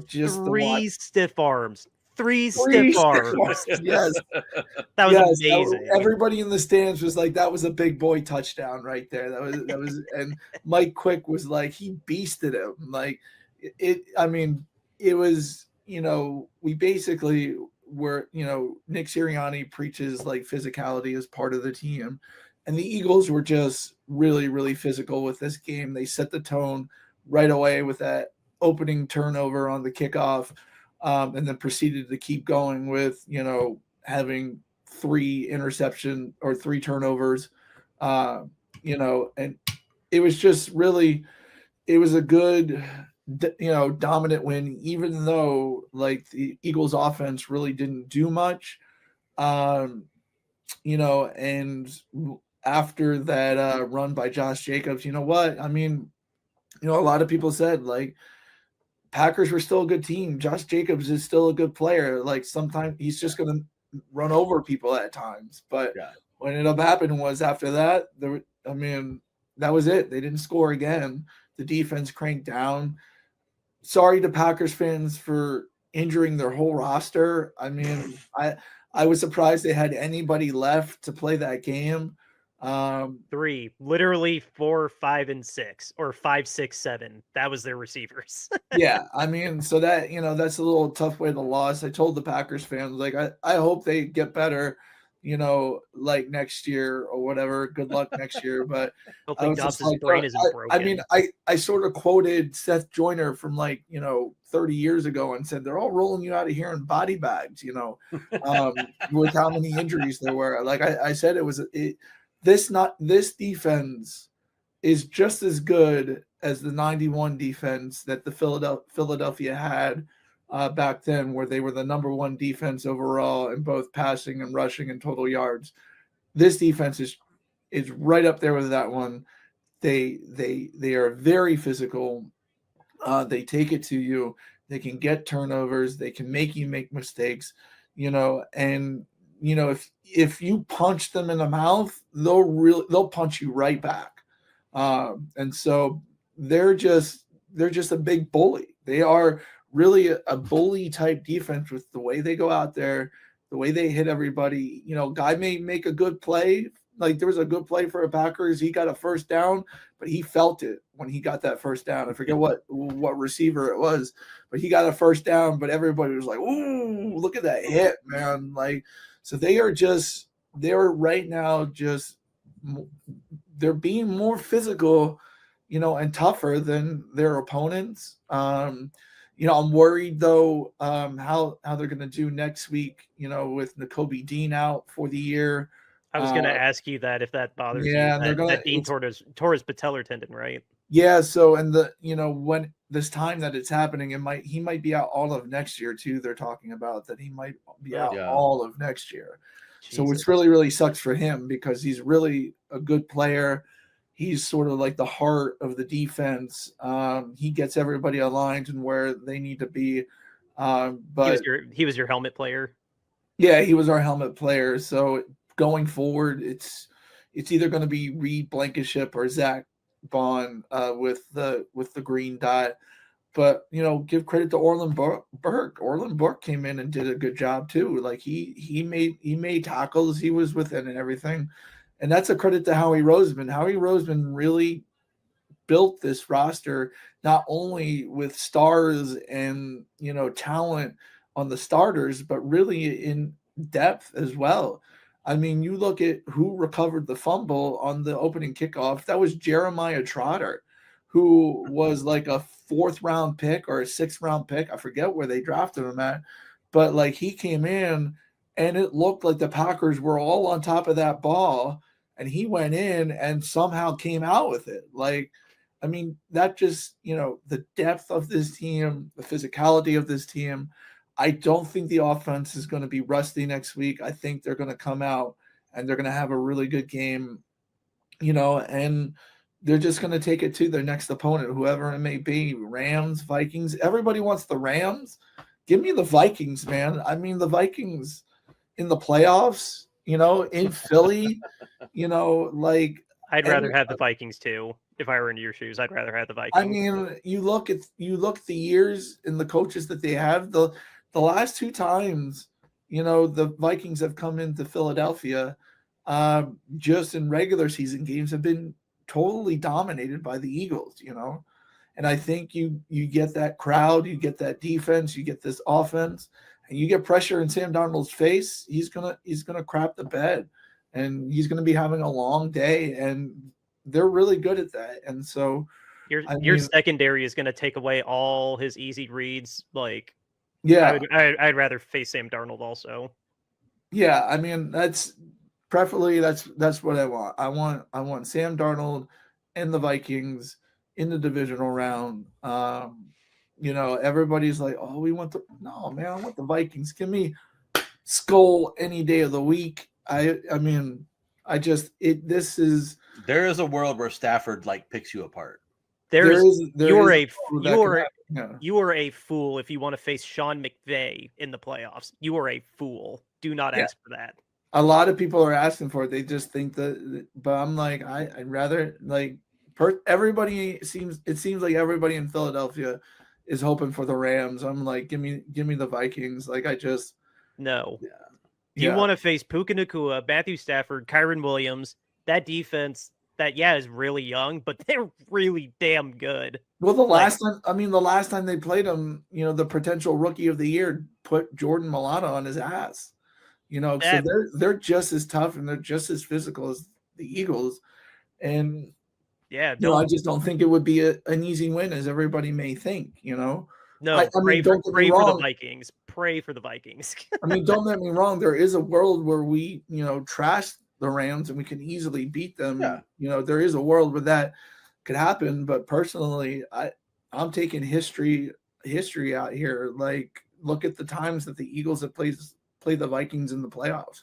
just three stiff arms. Three stiff arms. Yes. That was amazing. Everybody in the stands was like, that was a big boy touchdown right there. That was, and Mike Quick was like, he beasted him. Like, it was, we basically were, Nick Sirianni preaches like physicality as part of the team. And the Eagles were just really, really physical with this game. They set the tone right away with that opening turnover on the kickoff, and then proceeded to keep going with, having 3 turnovers, and it was just really, it was a good, dominant win, even though like the Eagles offense really didn't do much, and after that run by Josh Jacobs, what? I mean, a lot of people said like Packers were still a good team. Josh Jacobs is still a good player. Like, sometimes he's just going to run over people at times. But what ended up happening was after that, that was it. They didn't score again. The defense cranked down. Sorry to Packers fans for injuring their whole roster. I mean, I was surprised they had anybody left to play that game. 3, literally 4, 5, and 6, or 5, 6, 7. That was their receivers. Yeah, I mean, so that, that's a little tough way to lose. I told the Packers fans, like, I hope they get better, like next year or whatever. Good luck next year. But hopefully Dobbs' brain isn't broken. I mean, I sort of quoted Seth Joyner from 30 years ago and said, they're all rolling you out of here in body bags, with how many injuries there were. Like I said, this defense is just as good as the 91 defense that the Philadelphia had back then, where they were the number 1 defense overall in both passing and rushing and total yards. This defense is right up there with that one. They are very physical. They take it to you. They can get turnovers. They can make you make mistakes, and if you punch them in the mouth, they'll punch you right back. And so they're just a big bully. They are really a bully type defense with the way they go out there, the way they hit everybody. Guy may make a good play. Like, there was a good play for the Packers. He got a first down, but he felt it when he got that first down. I forget what receiver it was, but he got a first down, but everybody was like, "Ooh, look at that hit, man." Like, so they're right now just, they're being more physical, and tougher than their opponents. I'm worried though, how they're going to do next week, with Nakobe Dean out for the year. I was going to ask you that, if that bothers you. That Dean tore his patellar tendon, right? Yeah. So, and when this time that it's happening, he might be out all of next year too. They're talking about that he might be out all of next year. Jesus. So, which really, really sucks for him, because he's really a good player. He's sort of like the heart of the defense. He gets everybody aligned and where they need to be. But he was your helmet player. yeah, he was our helmet player. So going forward, it's either going to be Reed Blankenship or Zach Bond with the green dot. But give credit to Orland Burke. Orland Burke came in and did a good job too. Like he made tackles. He was within and everything, and that's a credit to Howie Roseman. Howie Roseman really built this roster not only with stars and talent on the starters, but really in depth as well. I mean, you look at who recovered the fumble on the opening kickoff. That was Jeremiah Trotter, who was like a 4th round pick or a 6th round pick. I forget where they drafted him at, but like he came in and it looked like the Packers were all on top of that ball, and he went in and somehow came out with it. Like, I mean, that just, the depth of this team, the physicality of this team. I don't think the offense is going to be rusty next week. I think they're going to come out and they're going to have a really good game, and they're just going to take it to their next opponent, whoever it may be, Rams, Vikings. Everybody wants the Rams. Give me the Vikings, man. I mean, the Vikings in the playoffs, in Philly, like. I'd rather have the Vikings too. If I were in your shoes, I'd rather have the Vikings. I mean, you look at the years and the coaches that they have. The last 2 times, the Vikings have come into Philadelphia, just in regular season games have been totally dominated by the Eagles. And I think you get that crowd, you get that defense, you get this offense, and you get pressure in Sam Darnold's face. He's gonna crap the bed, and he's gonna be having a long day, and they're really good at that. And so your secondary is going to take away all his easy reads. Like, yeah, I'd rather face Sam Darnold also. Yeah, I mean that's preferably that's what I want. I want Sam Darnold and the Vikings in the divisional round. Everybody's like, oh, no, man, I want the Vikings. Give me Skull any day of the week. There is a world where Stafford picks you apart. You are a fool if you want to face Sean McVay in the playoffs. You are a fool. Do not ask for that. A lot of people are asking for it. They just think that, but I'm like, I'd rather it seems like everybody in Philadelphia is hoping for the Rams. I'm like, give me the Vikings. Like, no. Yeah. Do you want to face Puka Nacua, Matthew Stafford, Kyron Williams, that defense that is really young, but they're really damn good. Well, the last time they played them, the potential rookie of the year put Jordan Mailata on his ass. So they're just as tough and they're just as physical as the Eagles. And I just don't think it would be an easy win as everybody may think, No, pray for the Vikings. Pray for the Vikings. I mean, don't get me wrong. There is a world where we, trash the Rams and we can easily beat them. Yeah. There is a world where that could happen. But personally, I'm taking history out here. Like, look at the times that the Eagles have played the Vikings in the playoffs.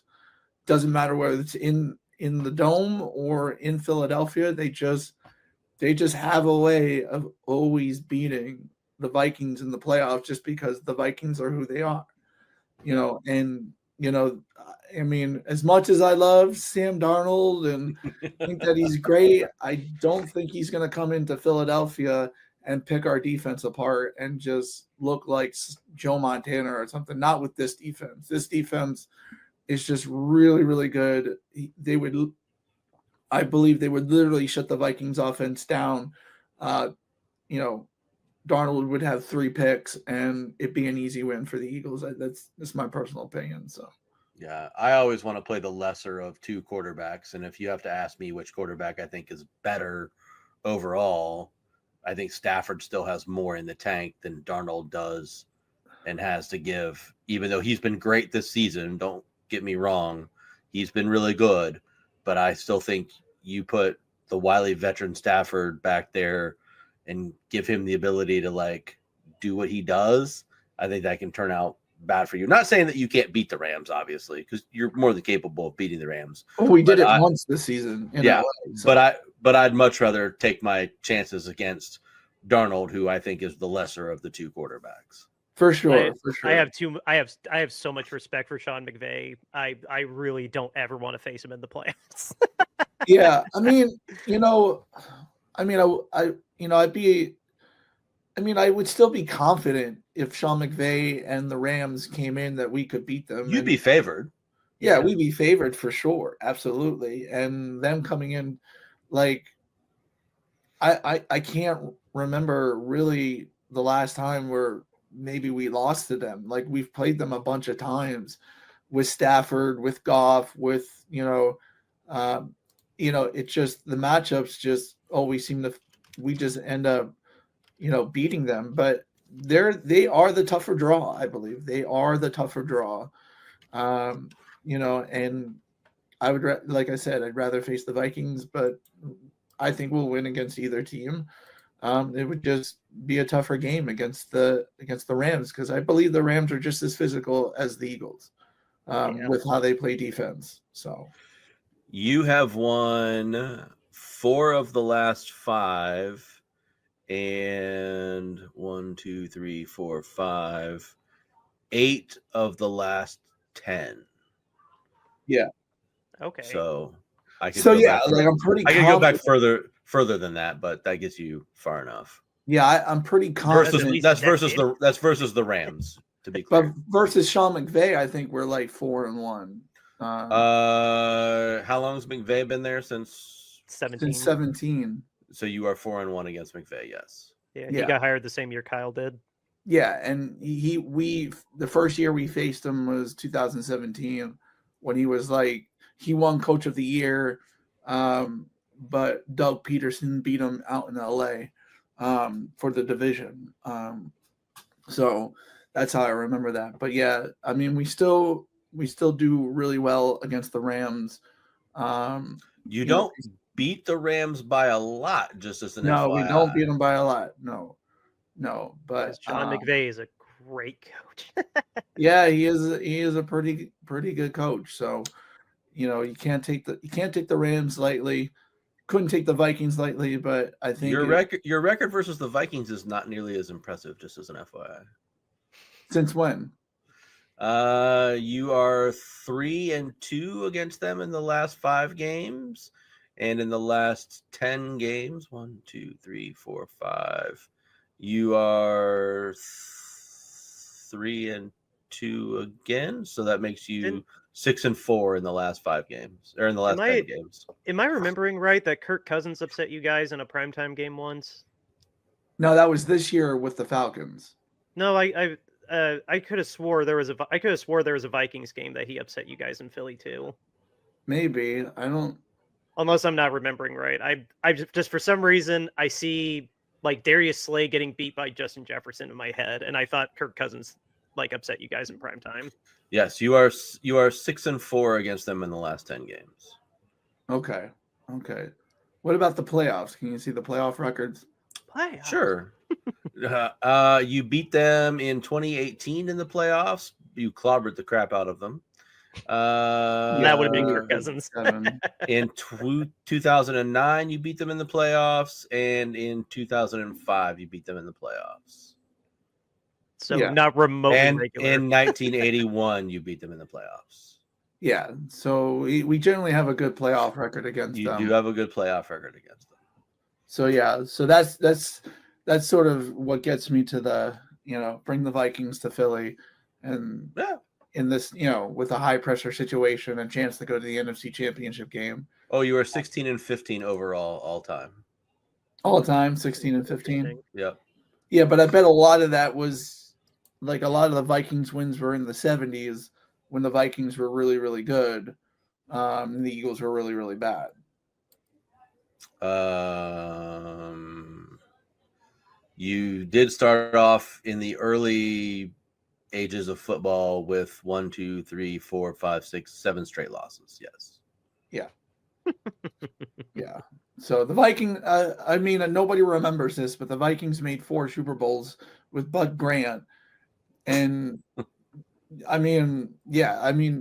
Doesn't matter whether it's in the Dome or in Philadelphia. They just have a way of always beating the Vikings in the playoffs just because the Vikings are who they are. I mean, as much as I love Sam Darnold and think that he's great, I don't think he's going to come into Philadelphia and pick our defense apart and just look like Joe Montana or something. Not with this defense. This defense is just really, really good. I believe they would literally shut the Vikings offense down. Darnold would have 3 picks and it'd be an easy win for the Eagles. That's my personal opinion. So. Yeah, I always want to play the lesser of 2 quarterbacks. And if you have to ask me which quarterback I think is better overall, I think Stafford still has more in the tank than Darnold does and has to give, even though he's been great this season. Don't get me wrong. He's been really good, but I still think you put the wily veteran Stafford back there and give him the ability to do what he does. I think that can turn out bad for you. Not saying that you can't beat the Rams, obviously, because you're more than capable of beating the Rams. Oh, we did it once this season. but I'd much rather take my chances against Darnold, who I think is the lesser of the two quarterbacks. For sure, for sure. I have so much respect for Sean McVay. I really don't ever want to face him in the playoffs. Yeah, I mean, I would still be confident if Sean McVay and the Rams came in that we could beat them. You'd be favored. Yeah, we'd be favored for sure, absolutely. And them coming in, like, I can't remember really the last time where maybe we lost to them. Like, we've played them a bunch of times with Stafford, with Goff, with it's just the matchups just always we just end up beating them. But they are the tougher draw. I believe they are the tougher draw. And I would, like I said, I'd rather face the Vikings, but I think we'll win against either team. It would just be a tougher game against the Rams, because I believe the Rams are just as physical as the Eagles with how they play defense. So you have won 4 of the last 5, and 1, 2, 3, 4, 5, 8 of the last 10. Yeah. Okay. So I could I'm pretty. I could go back further than that, but that gets you far enough. Yeah, I'm pretty confident. That's versus the Rams, to be clear. But versus Sean McVay, I think we're like 4-1. How long has McVay been there? Since 17. So you are 4-1 against McVay, yes. Yeah, he got hired the same year Kyle did. Yeah, and the first year we faced him was 2017, when he was like, he won Coach of the Year, but Doug Peterson beat him out in LA for the division. So that's how I remember that. But yeah, I mean, we still do really well against the Rams. You don't beat the Rams by a lot, just as an FYI. No, we don't beat them by a lot. No, but John McVay is a great coach. Yeah, he is a pretty good coach. So, you can't take the Rams lightly. Couldn't take the Vikings lightly, but I think your record versus the Vikings is not nearly as impressive, just as an FYI. Since when? You are 3-2 against them in the last 5 games, and in the last 10 games, 1, 2, 3, 4, 5, you are 3-2 again. So that makes you 6-4 in the last 5 games, or in the last 10 games. Am I remembering right that Kirk Cousins upset you guys in a primetime game once? No, that was this year with the Falcons. No, I could have swore there was a Vikings game that he upset you guys in Philly too. Maybe. I don't. Unless I'm not remembering right. I just for some reason I see like Darius Slay getting beat by Justin Jefferson in my head, and I thought Kirk Cousins like upset you guys in prime time. Yes, you are 6-4 against them in the last 10 games. Okay. What about the playoffs? Can you see the playoff records? Playoffs? Sure. You beat them in 2018 in the playoffs. You clobbered the crap out of them. That would have been Kirk Cousins. In 2009, you beat them in the playoffs, and in 2005, you beat them in the playoffs. So not remotely and regular. In 1981, you beat them in the playoffs. Yeah, so we generally have a good playoff record against them. You do have a good playoff record against them. So yeah, so that's sort of what gets me to the bring the Vikings to Philly, and in this with a high pressure situation, a chance to go to the NFC Championship game. Oh, you are 16-15 overall all time. All time, 16-15. Yep. Yeah, but I bet a lot of that was like a lot of the Vikings wins were in the 70s when the Vikings were really, really good, and the Eagles were really, really bad. You did start off in the early ages of football with 1, 2, 3, 4, 5, 6, 7 straight losses. Yes. Yeah. Yeah. So the Vikings, I mean, nobody remembers this, but the Vikings made 4 Super Bowls with Bud Grant. And I mean,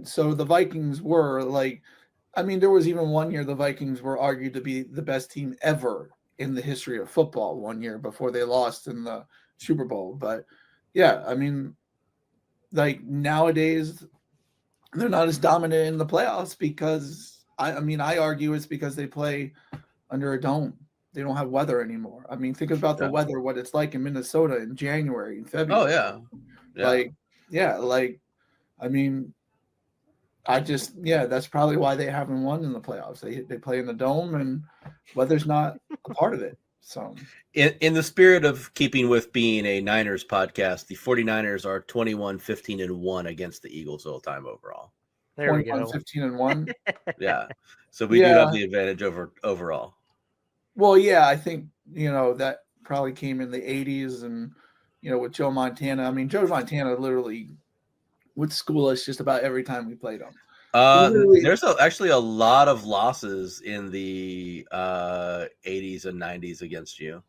so the Vikings were like I mean, there was even one year the Vikings were argued to be the best team ever in the history of football one year before they lost in the Super Bowl. But yeah, I mean, like nowadays they're not as dominant in the playoffs because I mean, I argue it's because they play under a dome. They don't have weather anymore. I mean, think about the Yeah. weather, what it's like in Minnesota in January and Oh February. yeah. Yeah. Like, yeah, like I mean, that's probably why they haven't won in the playoffs. They play in the dome and weather's not a part of it. So In the spirit of keeping with being a Niners podcast, the 49ers are 21-15-1 against the Eagles all time overall. There we 21, go. 15 and 1. Yeah. So we do have the advantage overall. Well, yeah, I think, that probably came in the 80s and, with Joe Montana. I mean, Joe Montana literally would school us just about every time we played him. There's actually a lot of losses in the 80s and 90s against you.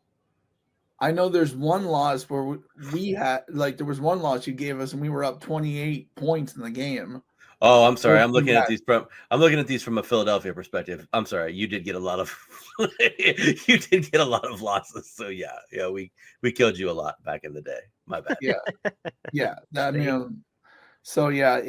I know there's one loss where we had, there was one loss you gave us and we were up 28 points in the game. Oh, I'm sorry. I'm looking at these from a Philadelphia perspective. I'm sorry. You did get a lot of losses. So yeah, we killed you a lot back in the day. My bad. Yeah. I mean, so yeah,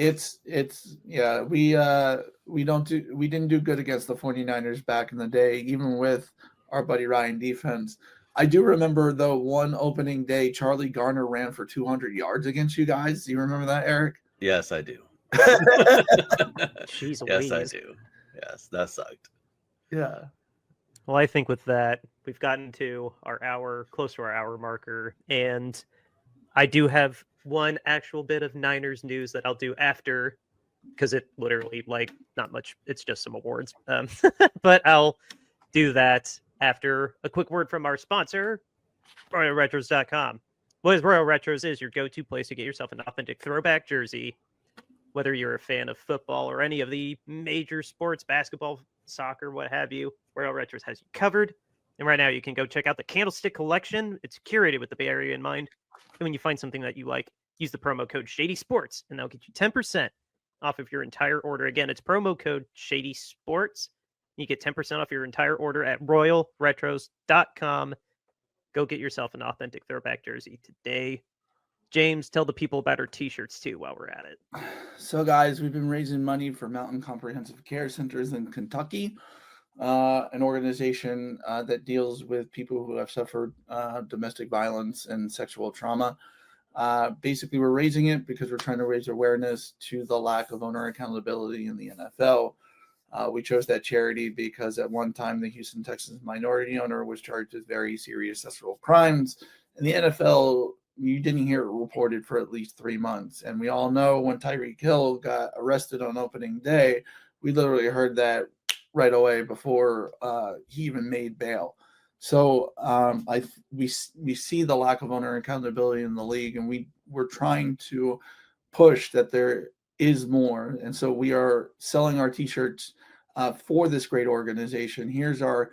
we didn't do good against the 49ers back in the day, even with our buddy Ryan defense. I do remember though one opening day, Charlie Garner ran for 200 yards against you guys. Do you remember that, Eric? Yes, I do. Jeez, yes, I do. Yes, that sucked. Yeah. Well, I think with that, we've gotten to close to our hour marker, and I do have one actual bit of Niners news that I'll do after, because it literally, not much, it's just some awards. But I'll do that after a quick word from our sponsor, RoyalRetros.com. What Royal Retros is your go-to place to get yourself an authentic throwback jersey. Whether you're a fan of football or any of the major sports, basketball, soccer, what have you, Royal Retros has you covered. And right now you can go check out the Candlestick Collection. It's curated with the Bay Area in mind. And when you find something that you like, use the promo code Shady Sports, and that'll get you 10% off of your entire order. Again, it's promo code Shady Sports. You get 10% off your entire order at RoyalRetros.com. Go get yourself an authentic throwback jersey today. James, tell the people about our t-shirts too while we're at it. So guys, we've been raising money for Mountain Comprehensive Care Centers in Kentucky, an organization that deals with people who have suffered domestic violence and sexual trauma. Basically, we're raising it because we're trying to raise awareness to the lack of owner accountability in the NFL. We chose that charity because at one time the Houston Texans minority owner was charged with very serious sexual crimes. In the NFL, you didn't hear it reported for at least 3 months. And we all know when Tyreek Hill got arrested on opening day, we literally heard that right away before he even made bail. So we see the lack of owner accountability in the league, and we're trying to push that there is more. And so we are selling our t-shirts for this great organization. Here's our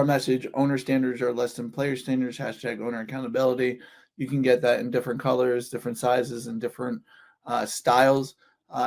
message. Owner standards are less than player standards. # owner accountability. You can get that in different colors, different sizes, and different styles.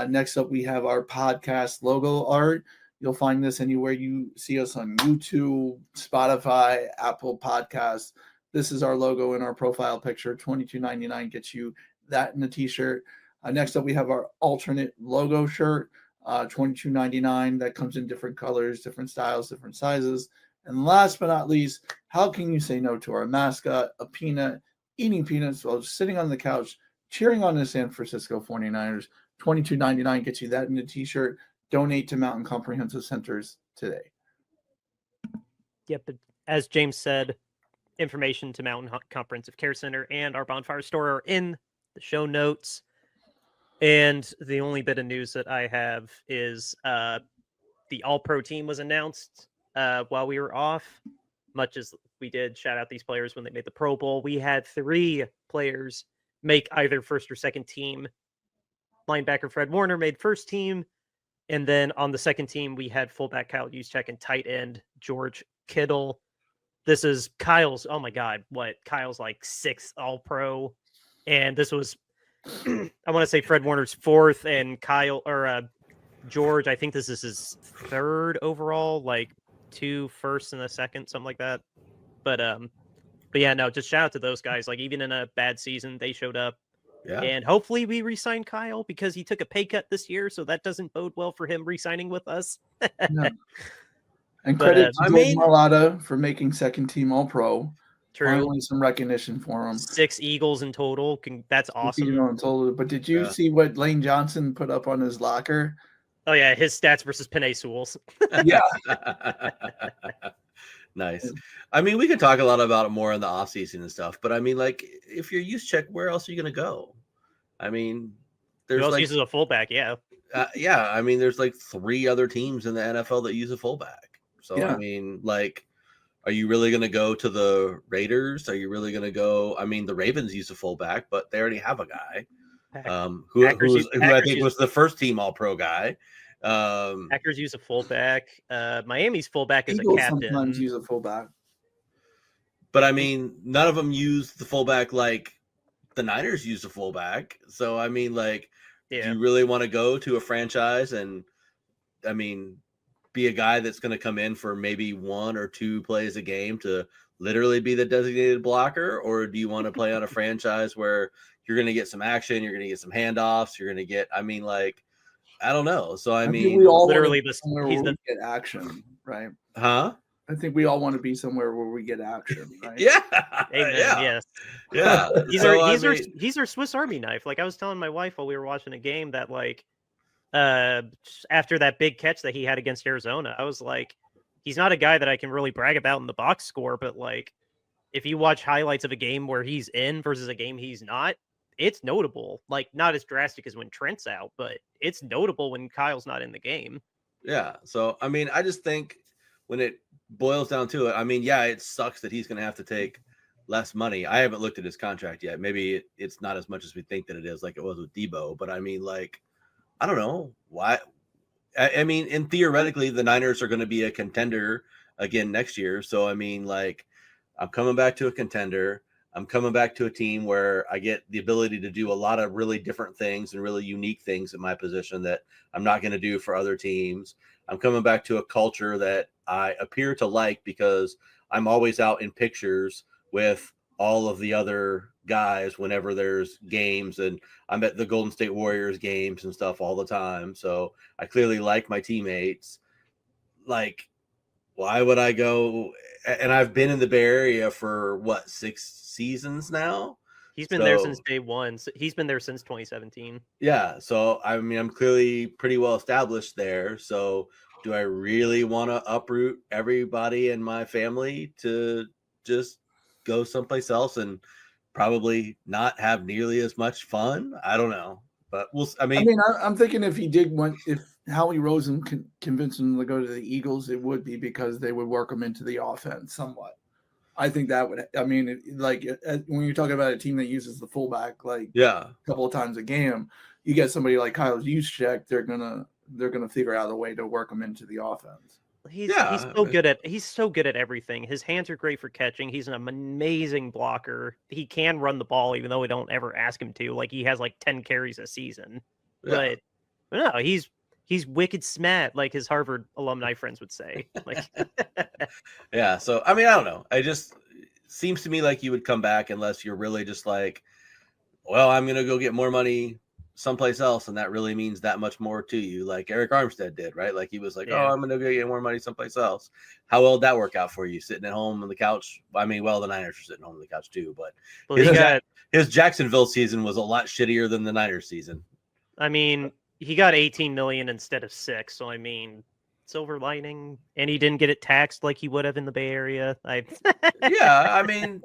Next up, we have our podcast logo art. You'll find this anywhere you see us on YouTube, Spotify, Apple Podcasts. This is our logo in our profile picture. $22.99 gets you that in a t-shirt. Next up, we have our alternate logo shirt. $22.99. That comes in different colors, different styles, different sizes. And last but not least, how can you say no to our mascot, a peanut, eating peanuts while sitting on the couch, cheering on the San Francisco 49ers? $22.99 gets you that in a t-shirt. Donate to Mountain Comprehensive Centers today. Yep. But as James said, information to Mountain Comprehensive Care Center and our Bonfire store are in the show notes. And the only bit of news that I have is the All-Pro team was announced while we were off. Much as we did shout out these players when they made the Pro Bowl, we had 3 players make either first or second team. Linebacker Fred Warner made first team. And then on the second team, we had fullback Kyle Juszczyk and tight end George Kittle. This is Kyle's, oh my God, Kyle's like 6th All-Pro. And this was, I want to say Fred Warner's 4th and George, I think this is his third overall, like 2 firsts and a second, something like that. But yeah, no, just shout out to those guys. Like even in a bad season, they showed up. Yeah. And hopefully we re-sign Kyle because he took a pay cut this year, so that doesn't bode well for him re-signing with us. Yeah. And But, credit to I George mean- Mailata for making second team All Pro. True. Finally, some recognition for him. 6 Eagles in total. That's awesome. You know, in total. But did you Yeah. see what Lane Johnson put up on his locker? Oh yeah, his stats versus Penei Sewell's. Yeah. Nice. I mean, we could talk a lot about it more in the offseason and stuff, but I mean, like, if you're use check, where else are you going to go? I mean, Who there's else like, uses a fullback? Yeah. yeah, I mean, there's like 3 other teams in the NFL that use a fullback. So, Yeah. I mean, like, are you really going to go to the Raiders? Are you really going to go? I mean, the Ravens use a fullback, but they already have a guy who I think was the first team All Pro guy. Packers use a fullback. Miami's fullback is Eagles a captain. sometimes use a fullback. But I mean, none of them use the fullback like the Niners use a fullback. So I mean, like, do you really want to go to a franchise and, I mean, be a guy that's going to come in for maybe 1 or 2 plays a game to literally be the designated blocker, or do you want to play on a franchise where you're going to get some action, you're going to get some handoffs, you're going to get, I mean, like, I don't know. So I mean, we all literally get action, right? Huh? I think we all want to be somewhere where we get action, right? Yeah. Amen, yeah. yes. Yeah. He's our Swiss Army knife. Like I was telling my wife while we were watching a game that like after that big catch that he had against Arizona, I was like, he's not a guy that I can really brag about in the box score, but like if you watch highlights of a game where he's in versus a game he's not, it's notable. Like not as drastic as when Trent's out, but it's notable when Kyle's not in the game. Yeah. So I mean, I just think when it boils down to it, I mean, yeah, it sucks that he's going to have to take less money. I haven't looked at his contract yet. Maybe it's not as much as we think that it is, like it was with Debo. But I mean, like, I don't know why. I mean, and theoretically, the Niners are going to be a contender again next year. So I mean, like, I'm coming back to a contender. I'm coming back to a team where I get the ability to do a lot of really different things and really unique things at my position that I'm not going to do for other teams. I'm coming back to a culture that I appear to like because I'm always out in pictures with all of the other guys whenever there's games, and I'm at the Golden State Warriors games and stuff all the time. So I clearly like my teammates. Like, why would I go? And I've been in the Bay Area for what, 6 seasons now? He's been there since day one. So he's been there since 2017. Yeah. So, I mean, I'm clearly pretty well established there. So do I really want to uproot everybody in my family to just go someplace else and probably not have nearly as much fun? I don't know. But I'm thinking if Howie Rosen convinced him to go to the Eagles, it would be because they would work him into the offense somewhat. I think that would, I mean, like when you're talking about a team that uses the fullback, like a couple of times a game, you get somebody like Kyle Juszczyk, they're gonna figure out a way to work him into the offense. He's so good at everything. His hands are great for catching. He's an amazing blocker. He can run the ball, even though we don't ever ask him to. Like he has like 10 carries a season. Yeah. But no, he's wicked smart, like his Harvard alumni friends would say. Like yeah. So I mean, I don't know. It just seems to me like you would come back unless you're really just like, well, I'm gonna go get more money someplace else, and that really means that much more to you, like Eric Armstead did, right? Like he was like, oh, I'm gonna go get more money someplace else. How well did that work out for you, sitting at home on the couch? I mean, well, the Niners are sitting home on the couch too, but his Jacksonville season was a lot shittier than the Niners season. I mean, he got 18 million instead of 6, so I mean, silver lining, and he didn't get it taxed like he would have in the Bay Area. Yeah, I mean,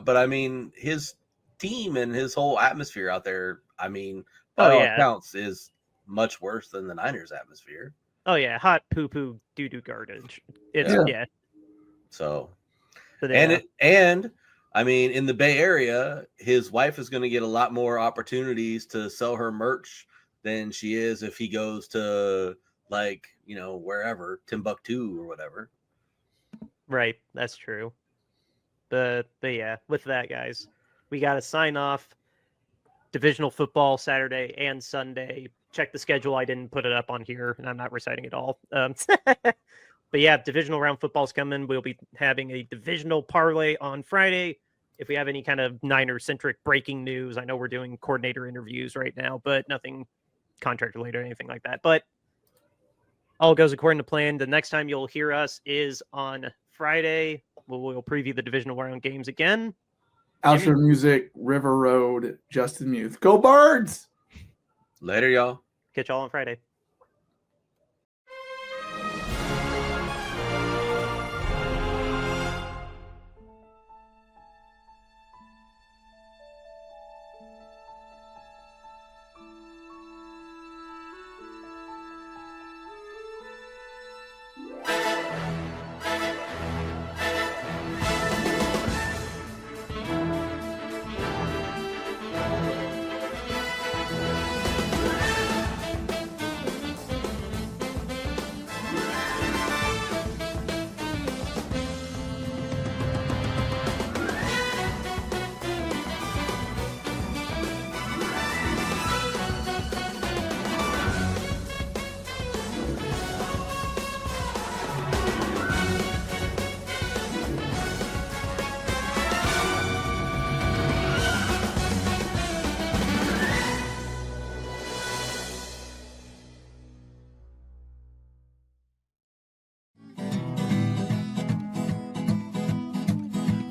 but I mean, his team and his whole atmosphere out there, I mean, by all accounts, is much worse than the Niners atmosphere. Oh yeah, hot poo-poo doo-doo garbage. It's So, but, and I mean, in the Bay Area, his wife is going to get a lot more opportunities to sell her merch than she is if he goes to, like, you know, wherever, Timbuktu or whatever. Right, that's true. But yeah, with that, guys, we got to sign off. Divisional football Saturday and Sunday. check the schedule. I didn't put it up on here, and I'm not reciting it all. But yeah, divisional round football's coming. We'll be having a divisional parlay on Friday. If we have any kind of Niner-centric breaking news, I know we're doing coordinator interviews right now, but nothing contract-related or anything like that. But all goes according to plan. The next time you'll hear us is on Friday. We'll preview the divisional round games again. Outro music, River Road, Justin Muth. Go Birds! Later, y'all. Catch y'all on Friday.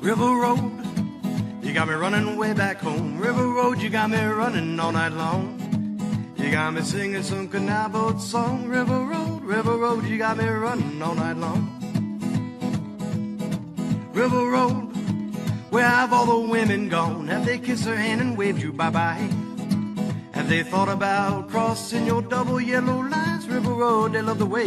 River Road, you got me running way back home. River Road, you got me running all night long. You got me singing some canal boat song. River Road, you got me running all night long. River Road, where have all the women gone? Have they kissed her hand and waved you bye-bye? Have they thought about crossing your double yellow lines? River Road, they love the way